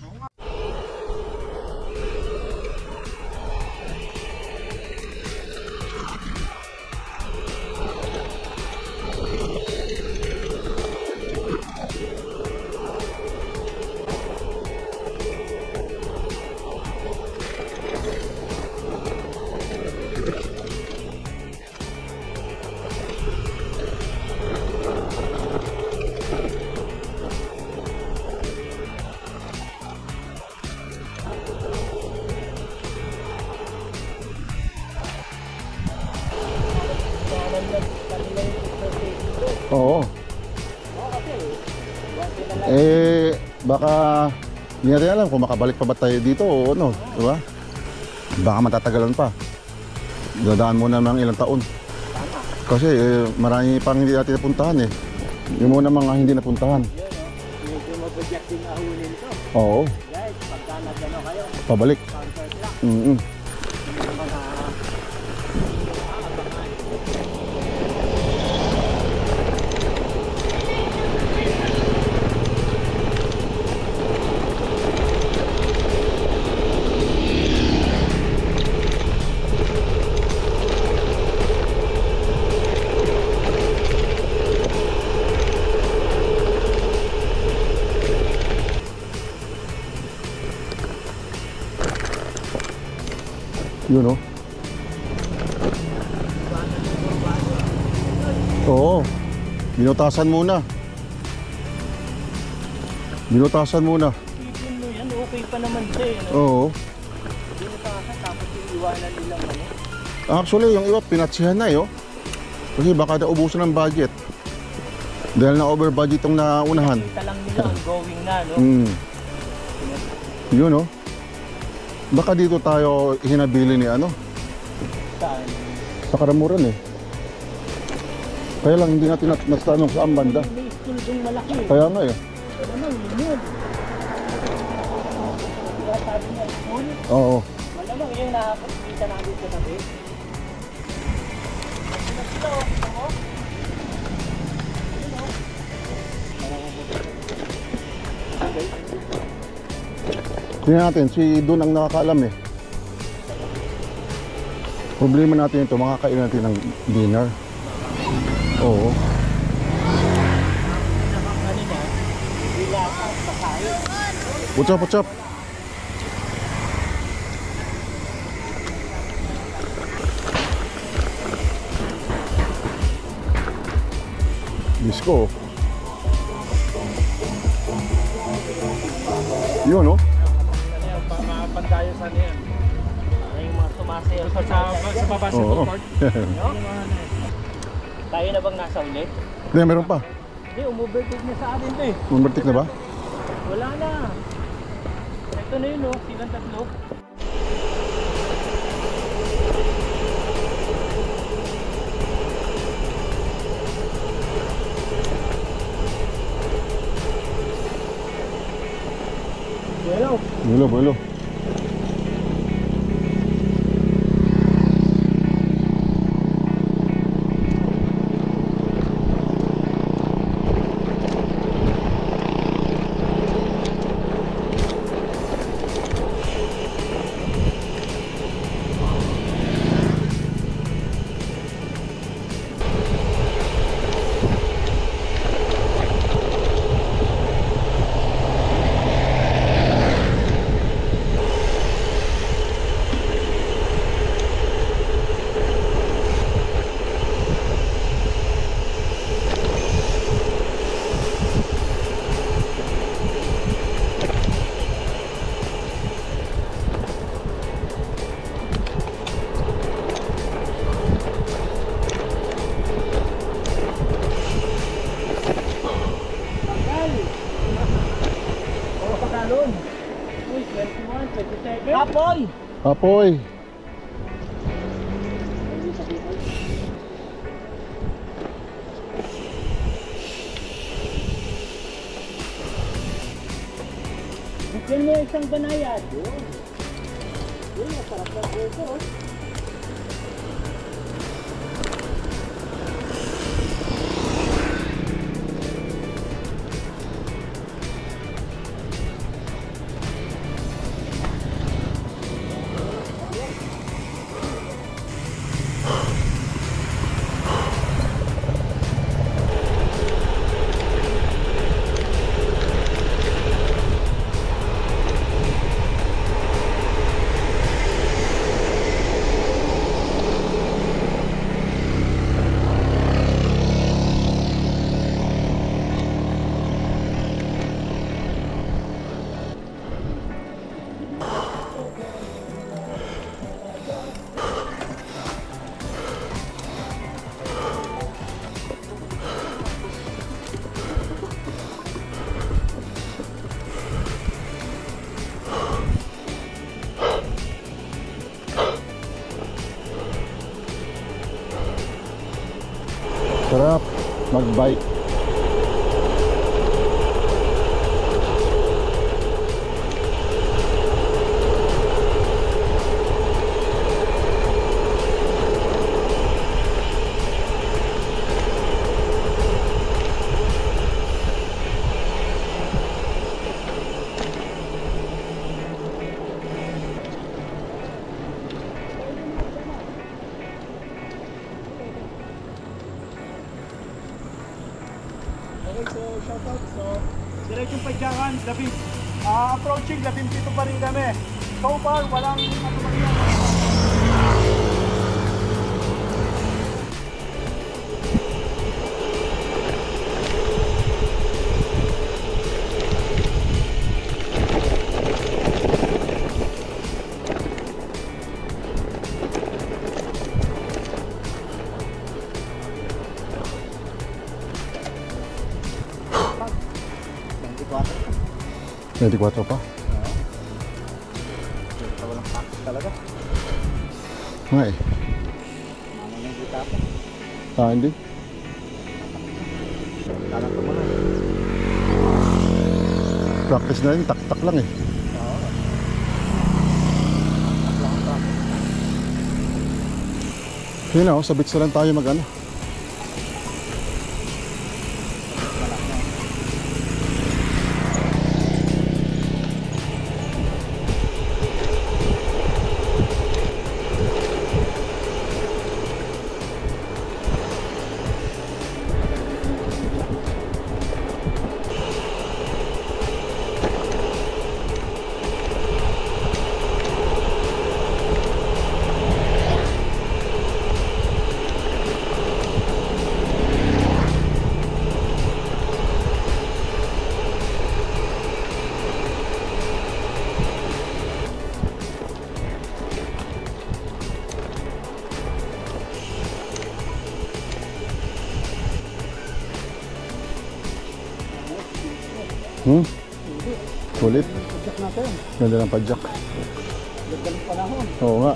Oo. Baka hindi natin alam kung makabalik pa ba tayo dito o ano, di ba? Baka matatagalan pa. Dadaan muna ng ilang taon. Kasi marami pang hindi natin napuntahan eh. Yung muna mga hindi napuntahan. Medyo mabudyak din ahunin to. Oo, Guys, pagka nagano kayo, pabalik. concert lang. Yun o. Oo. Binutasan muna. Binutasan muna. Ipin mo yan, okay pa naman siya eh. No? Oo. Binutasan tapos yung iwanan nilang ano. Actually, yung iba pinatsihan na eh. Oh. Kasi baka naubusan ng budget. Dahil na over budget yung naunahan. Kita lang nila ongoing na, no? Yun oh. Baka dito tayo hinabili ni ano? Saan? Sa Karamuran eh. Kaya lang hindi natin natanong saan banda. May school yung malaki eh. Kaya nga eh. Ano naman, yun. Kaya sabi niya, school. Oo. Malamang yung nakakita namin sa tabi. Tingnan natin, si Dun ang nakakaalam eh. Problema natin ito, makakain natin ng dinner. Oo. What's up, what's up? Disco. Yun, oh. Pandayo sa niyan. Yung mga sumasayaw Sa basketball Oo. court. Tayo na bang nasa ulit? Hindi, meron pa. Hindi, umubertake na sa atin to eh. Umbertik na ba? Wala na. Ito na yun oh, silang tatlo. Buelo, buelo. Kapoy! Apoy. Bigyan mo isang banayad. Yun. Yun, masarap na puso. Sarap mag-bike. Okay, so shoutout. So, diretsong Padyakan, approaching, 17 pa rin kami. So far, walang anomalya. Hindi 24 pa. Walang taxi talaga. Nga eh. Mamang yung kita po. Hindi. Talang ko muna. Practice na yun, tak-tak lang eh. Yun na, sa beach na lang tayo mag-ano. Kulit. Padyak natin. Ganda ng padyak. Ganda ng panahon. Oo nga.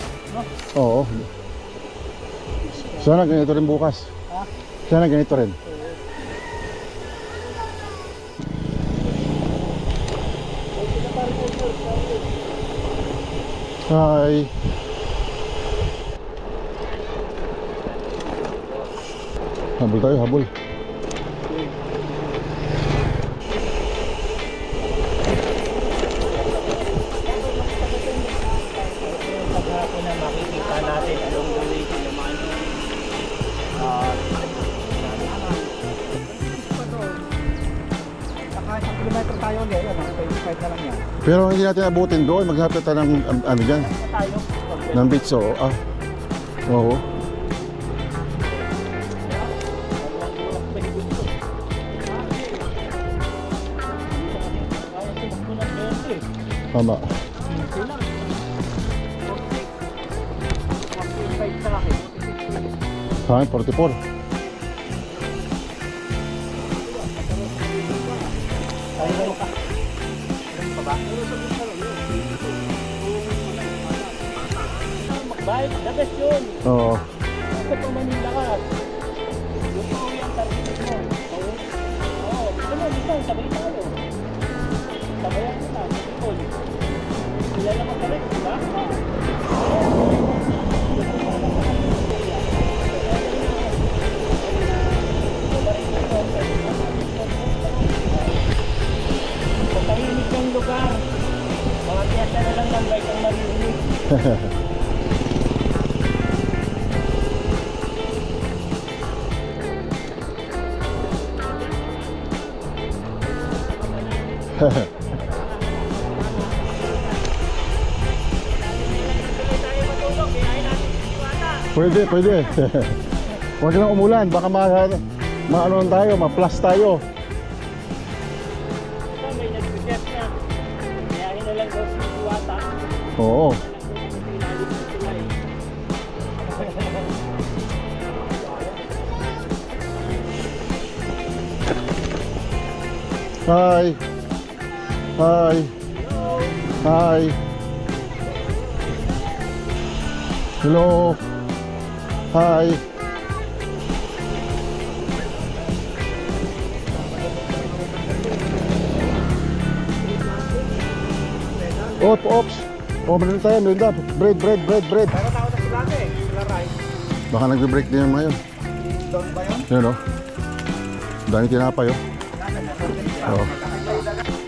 Oo. Sana ganito rin bukas. Sana ganito rin. Hi. Habol tayo, habol. Paghapon na makikita natin along the way naman. Saka 1 kilometro tayo ulit. 25 na lang yan. Pero hindi natin abutin doon. Maghanap tayo ng ano dyan. Tayo. Ng beach, oo. Oo. Tama. Sa akin, 44. Bike, the best yun. Oo. Ito pa Manila ka. Yung pauwi ang target mo. Oo. Ano, dito, sabay tayo. Sabayan mo na, Pwede, pwede. Huwag lang umulan, baka maano tayo, ma-plus tayo. May nag-suggest na. Kayahin na lang daw si Iwata. Oo. Hi. Hi. Hi. Hello. Hi. Ops. O, meron tayo, meron tayo. Bread. Pero tao na sila eh. Sila rice. Baka nagbe-break din yung mga yun. Doon ba yun? Yun o. Dami tinapay o. Oo.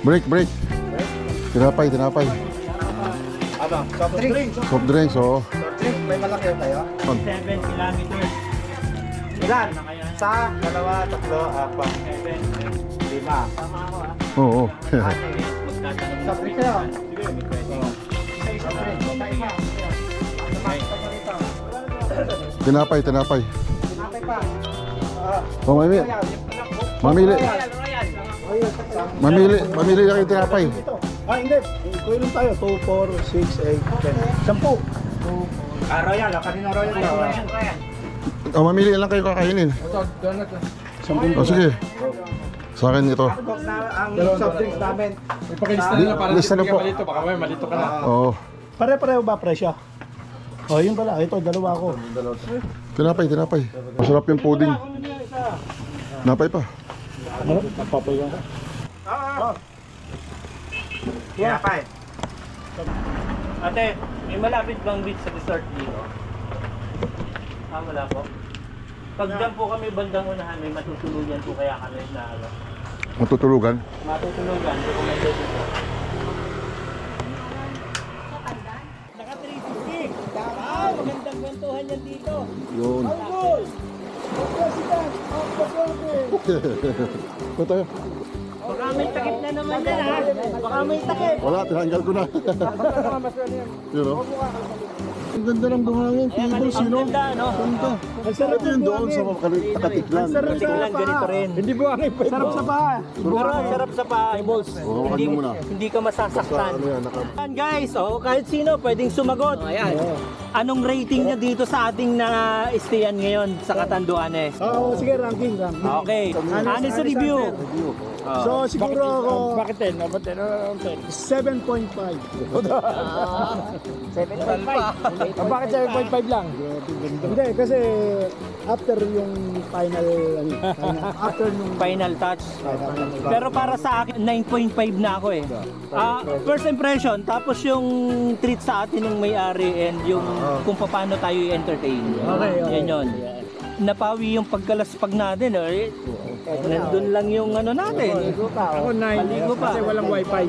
Break. Tinapay. Abang, soft drink. Soft drinks, oo. Soft drink, may malaki yun tayo. 7 kilometers. Ilan? Isa, dalawa, tatlo, apat, 5. Tama ako ah. Oo. Soft drink kayo. Tinapay. Tinapay pa. O, mamili lang yung tinapay. Ah, hindi. Kuya lang tayo. 2, 4, 6, 8, 10. 10. Royal. Kanina Royal. O, mamili lang kayo kakainin. O, sige. Sa akin ito. Ang soft drinks namin. Ipakilista nila para Lista na hindi po. ka malito. Baka may malito ka na. Oo. Pare-pareho ba presyo? Oh, yun pala. Ito, dalawa ako. Tinapay. Masarap yung pudding. Tinapay pa. Ano? Papayaw ka. Tinapay. Ate, may malapit bang beach sa resort dito? Wala po. Pag dyan po kami bandang unahan, may matutulugan po kaya kami na Matutulugan. matutulugan. Recommended po. Naka 360. Magandang kwentuhan yan dito. Yun. Ito tayo. Baka may takip na naman yan ha. Baka may takip. Wala, tinanggal ko na. Yun o. Ang ganda ng buhangin, tables, Ang you know? ganda, no? Ganda. Ito yung doon sa Katiklan. Tingnan ganito rin. Hindi po ang sarap sa paa. Sarap sa eyeballs. Hawakan mo muna. Hindi ka masasaktan. Ano yan, Yan guys, kahit sino pwedeng sumagot. Anong rating niya dito sa ating na-stayan ngayon sa Catanduanes? Oo, sige, ranking. Okay, honest review. So, siguro ako Bakit 10? Bakit 10? 7.5. 7.5. Bakit 7.5 lang? Hindi, kasi after yung final, after nung Final touch. Pero para sa akin, 9.5 na ako eh. First impression, tapos yung treat sa atin ng may-ari and yung kung paano tayo i-entertain. Okay. Yan yun. Napawi yung pagkalaspag natin. Nandun lang yung ano natin. ako 9 Maligo pa. kasi walang wifi.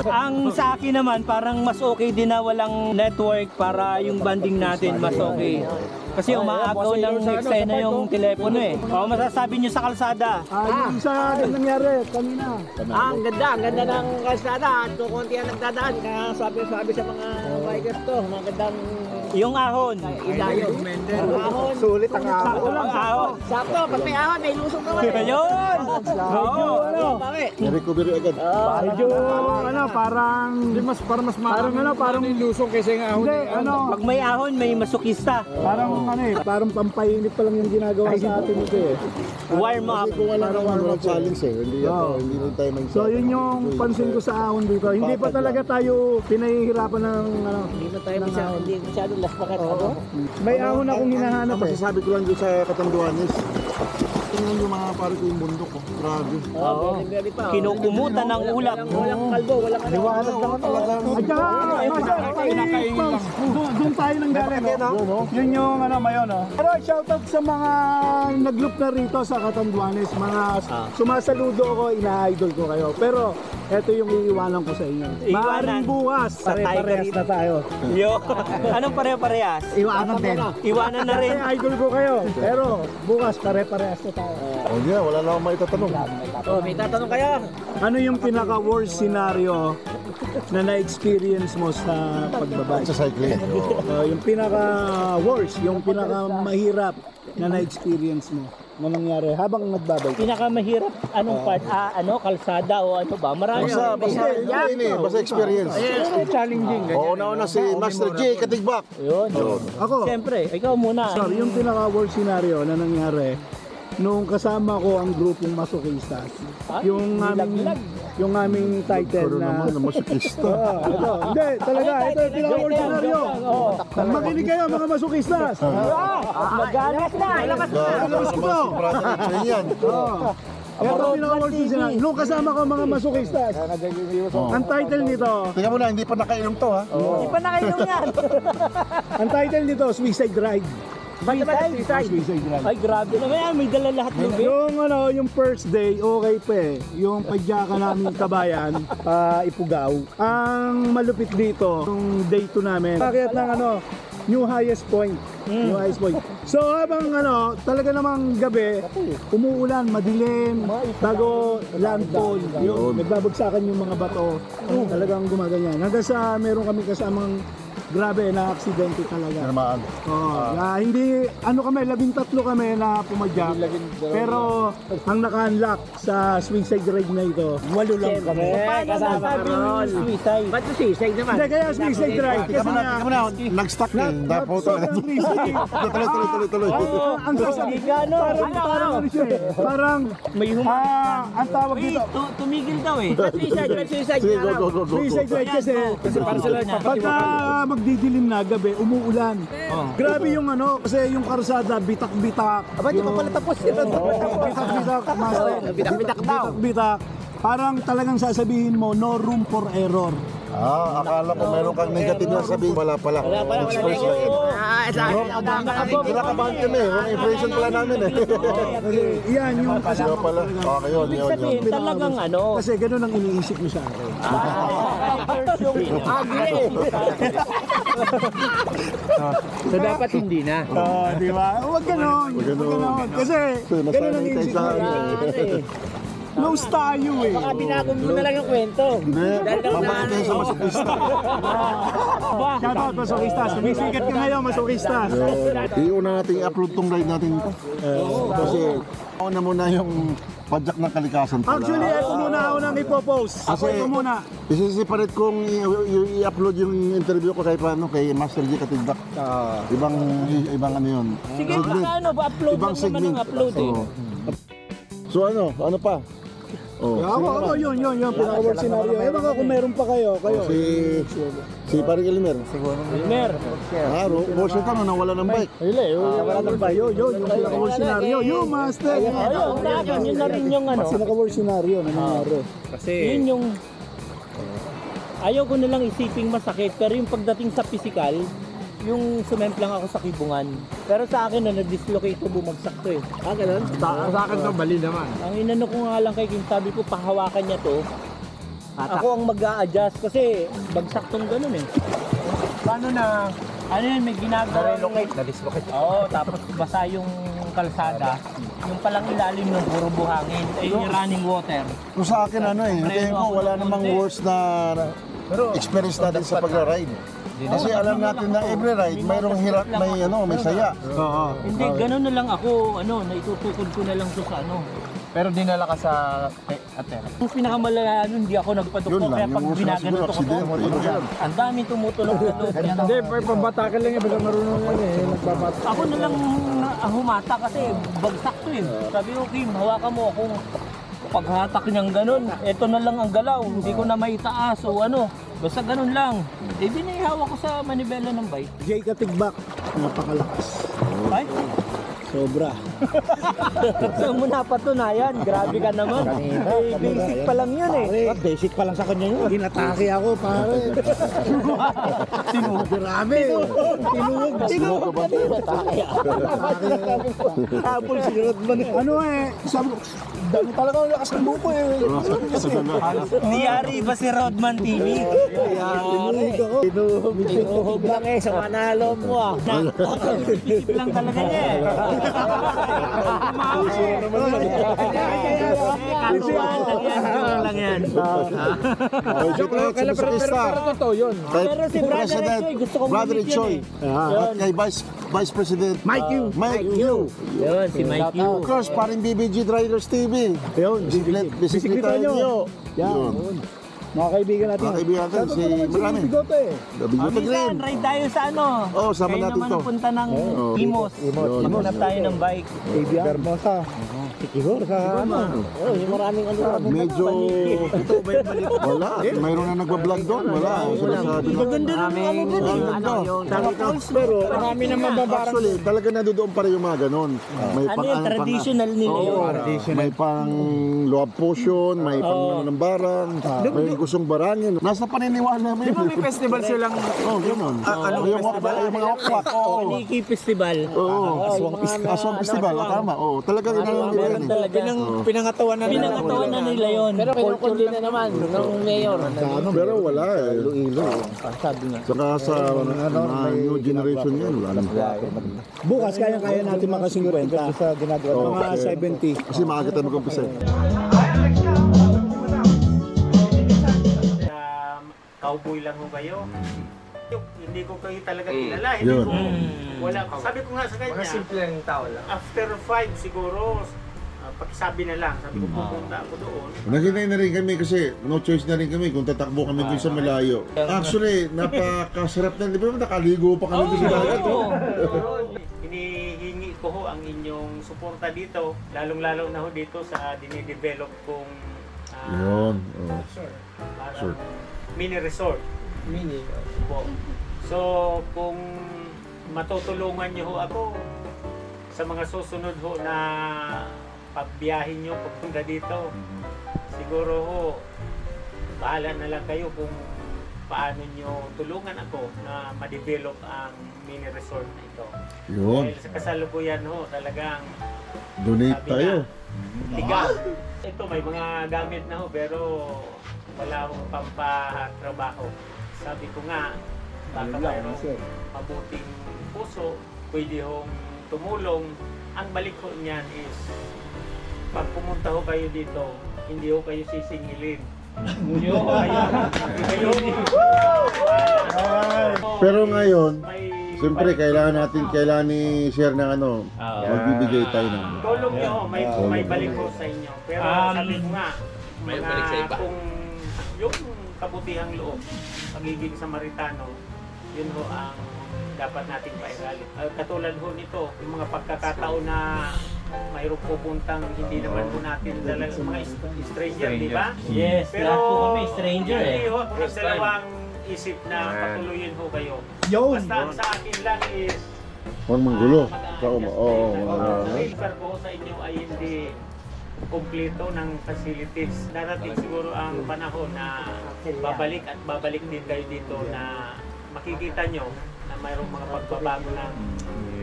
Ang sa akin naman, parang mas okay din na walang network para yung banding natin mas okay. Kasi umaagaw ng eksena yung telepono eh. O, masasabi nyo sa kalsada. Yung sa nangyari kanina. Ang ganda ng kalsada at kukunti ang nagdadaan. Kaya sabi sa mga bikers to, magandang Yung ahon. ilayo. Ahon. Sulit ang Ang ahon. Sakto, pag may ahon, may lusong naman. Yun! Oo. Na-recovery agad. Medyo parang parang Lusong kasi nga ako. hindi, Pag may ahon, may masukista. parang pampainit pa lang yung ginagawa sa atin ito eh. Warm up. Kung wala nang world challenge eh. Hindi rin tayo mag- So yun yung pansin ko sa ahon dito. Hindi pa talaga tayo pinahihirapan ng Hindi na tayo hindi masyadong last packet. May ahon akong hinahanap eh. Masasabi ko lang doon sa Catanduanes. tingnan nyo mga pare ko yung bundok ko. Grabe. Oo. Kinukumutan ng ulap. Walang kalbo, walang ano. Liwanag lang talagang. At saka, doon tayo nang galing, no? Yun yung ano, mayon, no? Pero shoutout sa mga nag-loop na rito sa Catanduanes, mga sumasaludo ako, ina-idol ko kayo. Pero, eto yung iiwanan ko sa inyo. Maaaring bukas, pare-parehas na tayo. Yo. Anong pare-parehas? Iwanan din. Iwanan na rin. Idol ko kayo. Pero, bukas, pare-parehas na tayo. Oh, yeah, wala na akong maitatanong. Oh, may tatanong kayo. Ano yung pinaka-worst scenario na na-experience mo sa pagbabike? Sa cycling. Yung pinaka-worst, yung pinaka-mahirap na na-experience mo na nangyari habang nagbabike? Pinakamahirap anong part? Kalsada o ano ba? Marami. Basta experience. Challenging. Oo, nauna si Master J. Katigbak. Yun. Ako, Siyempre, ikaw muna. sorry, yung pinaka-worst scenario na nangyari nung kasama ko ang grupong masokistas. Yung aming title na... masukista. Ito, hindi, talaga, ito yung pinaka-worst scenario. Makinig kayo mga masokistas. Maganas na. Alam ko to. Yan. Ito pinaka-worst scenario. Nung kasama ko mga masokistas. Ang title nito, Tingnan mo na, hindi pa nakainom to ha. Hindi pa nakainom yan. ang title nito, Suicide Ride. Suicide Ride. Ay, grabe naman yan. May dala lahat ng Yung first day, okay pa eh. Yung padyaka namin kabayan, Ipugaw. Ang malupit dito, yung day 2 namin, bakit ng new highest point. New highest point. So habang talaga namang gabi, umuulan, madilim, bago landfall, yung nagbabagsakan yung mga bato, talagang gumaganyan. Hanggang sa meron kami kasamang grabe na aksidente talaga. Namaan. Hindi, kami, 13 kami na pumadyak. Pero ang naka-unlock sa Suicide Ride na ito, 8 lang kami. Paano nasabi yung suicide? Ba't yung suicide naman? Hindi, kaya Suicide Ride. Kasi nga, Nag-stuck eh. Tuloy. ang sasabi, parang May ang tawag dito, Tumigil daw eh. Suicide. Sige, go. Suicide Ride kasi para sila pagka magdidilim na gabi, umuulan. Grabe yung kasi yung karsada, bitak-bitak. Aba, di pa pala tapos yun. Bitak-bitak, master. Bitak-bitak daw. Bitak-bitak. Parang talagang sasabihin mo, no room for error. Akala ko meron kang negative na sabihin. Wala pala. Expression. Kinakabahan kami. Yung impression pala namin eh. Kasi yan yung Kaya pala. Okay, yun. Sabihin, talagang Kasi ganun ang iniisip mo sa akin. So dapat hindi na. Di ba? Huwag ganun. Kasi ganun ang iniisip mo. Close tayo eh. Baka binagong mo na lang yung kwento. Hindi. Pabayad kayo sa masukista. Shoutout masokista. Sumisikat ka ngayon masokista. Iuna natin i-upload tong ride natin ito. Kasi una muna yung padyak ng kalikasan pala. Actually, ito muna ako nang ipopost. Ito muna. Isi-separate kong i-upload yung interview ko kay Master J. Katigbak. Ibang ano yun. Sige, Segment. upload Ibang lang naman ang upload eh. So ano pa? Ako, yun, pinaka-worst scenario. Ewan ko kung meron pa kayo. Si Paring Elimer. Mer. Bullshit ka nawala ng bike. Wala nang ba? Yun, yung pinaka-worst scenario. Yun, master. Yun na rin yung Pinaka-worst scenario na nangyari. Yun yung... Ayaw ko na lang isiping masakit, pero yung pagdating sa physical, yung sumemplang ako sa kibungan. Pero sa akin na na-dislocate ko, bumagsak to eh. Ganun? Sa akin to, bali naman. Ang inano ko nga lang kay Kim, sabi ko pahawakan niya to. Ako ang mag-a-adjust kasi bagsak tong ganun eh. Paano na, may ginagawa Na-dislocate. Oo, tapos basa yung kalsada. Yung palang ilalim ng puro buhangin, ay yung running water. Kung sa akin tingin ko wala namang worse na experience natin sa pagra-ride. Kasi alam natin na every ride mayroong hirap, may saya. Hindi, ganun na lang ako, naitutukod ko na lang to sa Pero dinala ka sa atera. Yung pinakamalala hindi ako nagpadukto, kaya pag ginaganon ko, ang dami tumutulog sa loob. Hindi, pambatakan lang baka marunong yan nagbabata. Ako na lang humata kasi bagsak to eh. Sabi ko, Kim, hawakan mo akong paghatak niyang ganun. Ito na lang ang galaw, hindi ko na maitaas o basta ganun lang. Binihawak ko sa manibela ng bike. Jay Katigbak, napakalakas. Ay? Sobra. Saan mo napatunayan? Grabe ka naman. Eh, basic pa lang yun eh. Basic pa lang sa kanya yun. Ginatake ako, pare. Tinuhog. Marami. Tinuhog ka din. Tapos sinunod man. Ano eh, sabi ko, dami talaga ang lakas ng buko eh. Niyari ba si Rodman TV? Tinuhog ako. Tinuhog lang eh, sa manalo mo ah. Isip lang talaga niya eh. Joke lang yan. Pero totoo yun. Pero si Brother Choy, gusto ko Brother mamit Choy. yun eh. At kay Vice President Mike Yu. Mike Yu. Yun, si Mike Yu. Of course, parang BBG Riders TV. Yun. Bisikleta nyo. Yan. Mga kaibigan natin. Mga kaibigan natin, si marami. Bigote eh. Bigote Minsan, Green. ride tayo sa ano. Oo, sama Kayo natin naman to. napunta ng Imos. Yun. Maghanap tayo ng bike. Hermosa. Siguro sa ano. Oh, yung maraming ano. Medyo... Wala. Mayroon na nagbablog doon. Wala. Sinasabi na. Maganda naman ano din eh. Pero marami naman babarang. Actually, talaga nadodoon pa rin yung mga ganon. May Ano yung traditional nila yun? May pang love potion, may pang ng barang, may gustong barangin. Nasa paniniwala namin. Di ba may festival silang Oo, ganon. Yung mga okwak. Paniki Festival. Oo. Aswang Festival. Tama. Oo. Talaga ginagawa nila yan eh. Pinangatawan na nila. Pinangatawan na nila yun. Pero kinukundi na naman ng mayor. Pero wala eh. Iloilo. Sabi nga. Saka sa mga new generation yan, wala na. Bukas kaya natin maka-50 sa ginagawa. Mga 70. Kasi maaga tayo mag-umpisa eh. Cowboy lang ho kayo. Hindi ko kayo talaga kilala. Hindi Yun. ko, wala. Sabi ko nga sa kanya, mga simpleng tao lang. After 5 siguro, pakisabi na lang. Sabi ko pupunta ako doon. Naghintay na rin kami kasi no choice na rin kami kung tatakbo kami dun sa malayo. Actually, napakasarap na. Di ba nakaligo pa kami dun sa dagat? Hinihingi ko ho ang inyong suporta dito, lalong-lalo na ho dito sa dinidevelop kong Yun. parang mini resort. Mini po. So, kung matutulungan niyo ho ako sa mga susunod ho na pagbiyahin niyo papunta dito, siguro ho, bahala na lang kayo kung paano niyo tulungan ako na ma-develop ang mini resort na ito. Yun. Dahil sa kasalukuyan ho, talagang Donate sabi tayo. na, tigas. Ito may mga gamit na ho pero wala akong pampatrabaho. Sabi ko nga, baka mayroong mabuting puso, pwede hong tumulong. Ang balik ko niyan is, pag pumunta ho kayo dito, hindi ho kayo sisingilin. Hindi ho kayo. Pero ngayon, siyempre kailangan ni Sir ng ano, magbibigay tayo ng Tulong niyo ho, may balik ho sa inyo. Pero sabi ko nga, May balik sa iba. kung yung kabutihang loob, pagiging Samaritano, yun ho ang dapat nating pairali. Katulad ho nito, yung mga pagkakataon na mayroong pupuntang hindi naman po natin talaga mga stranger, di ba? Yes, Pero lahat po kami stranger eh. hindi ho, ang dalawang isip na patuloyin ho kayo. Yun! Basta ang sa akin lang is Huwag manggulo. Oo. Refer ko sa inyo ay hindi kumpleto ng facilities. Darating siguro ang panahon na babalik at babalik din kayo dito na makikita nyo na mayroong mga pagbabago ng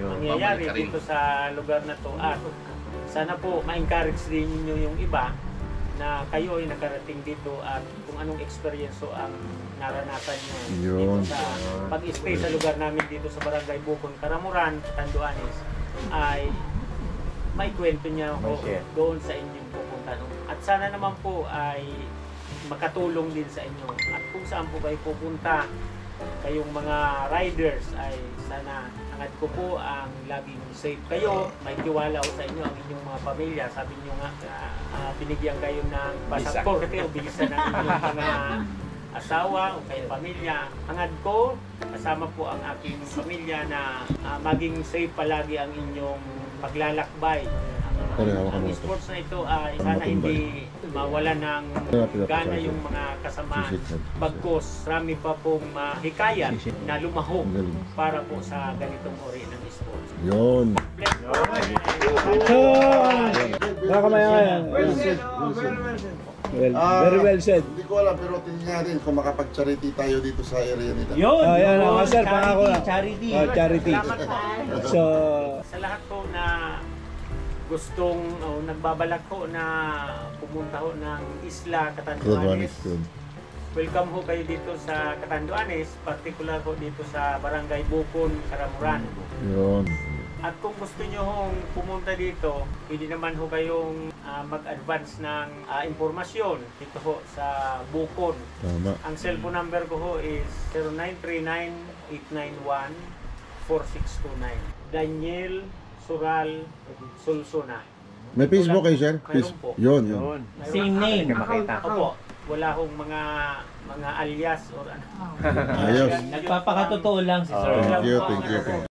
mangyayari dito sa lugar na to at sana po ma-encourage din niyo yung iba na kayo ay nakarating dito at kung anong experience ang naranasan nyo Yun. dito sa pag-stay sa lugar namin dito sa Barangay Bukon, Karamuran, Tanduanes ay may kwento niya ako doon sa inyong pupunta. At sana naman po ay makatulong din sa inyo. At kung saan po kayo pupunta, kayong mga riders ay sana hangad ko po ang laging safe kayo. May tiwala ko sa inyo ang inyong mga pamilya. Sabi niyo nga, binigyan kayo ng pasaporte o bilisan ng inyong mga asawa o kayong pamilya. Hangad ko, kasama po ang aking pamilya na maging safe palagi ang inyong paglalakbay. Ang sports na ito ay sana hindi mawala ng gana yung mga kasama. Bagkos, marami pa pong mahikayan na lumahok para po sa ganitong uri ng sports. Yun. Bless So, nakakamayan. Well, very well said. Hindi ko alam, pero tingnan natin kung makapag-charity tayo dito sa area nito. Yun! Oh, yan, yun, Master, pangako na. Charity. Oh, charity. So, Sa lahat po na gustong o nagbabalak po na pumunta ho ng Isla Catanduanes, welcome ho kayo dito sa Catanduanes, particular po dito sa Barangay Bukon, Karamuran. Yun. At kung gusto nyo hong pumunta dito, pwede naman ho kayong mag-advance ng impormasyon dito ho sa Bukon. Tama. Ang cellphone number ko ho is 0939-891-4629. Daniel Sural Sulsuna. May Facebook kayo, sir? Mayroon po. Yun. Same name. Opo, wala hong mga alias or ano. Ayos. Nagpapakatotoo lang si Sir. Thank you.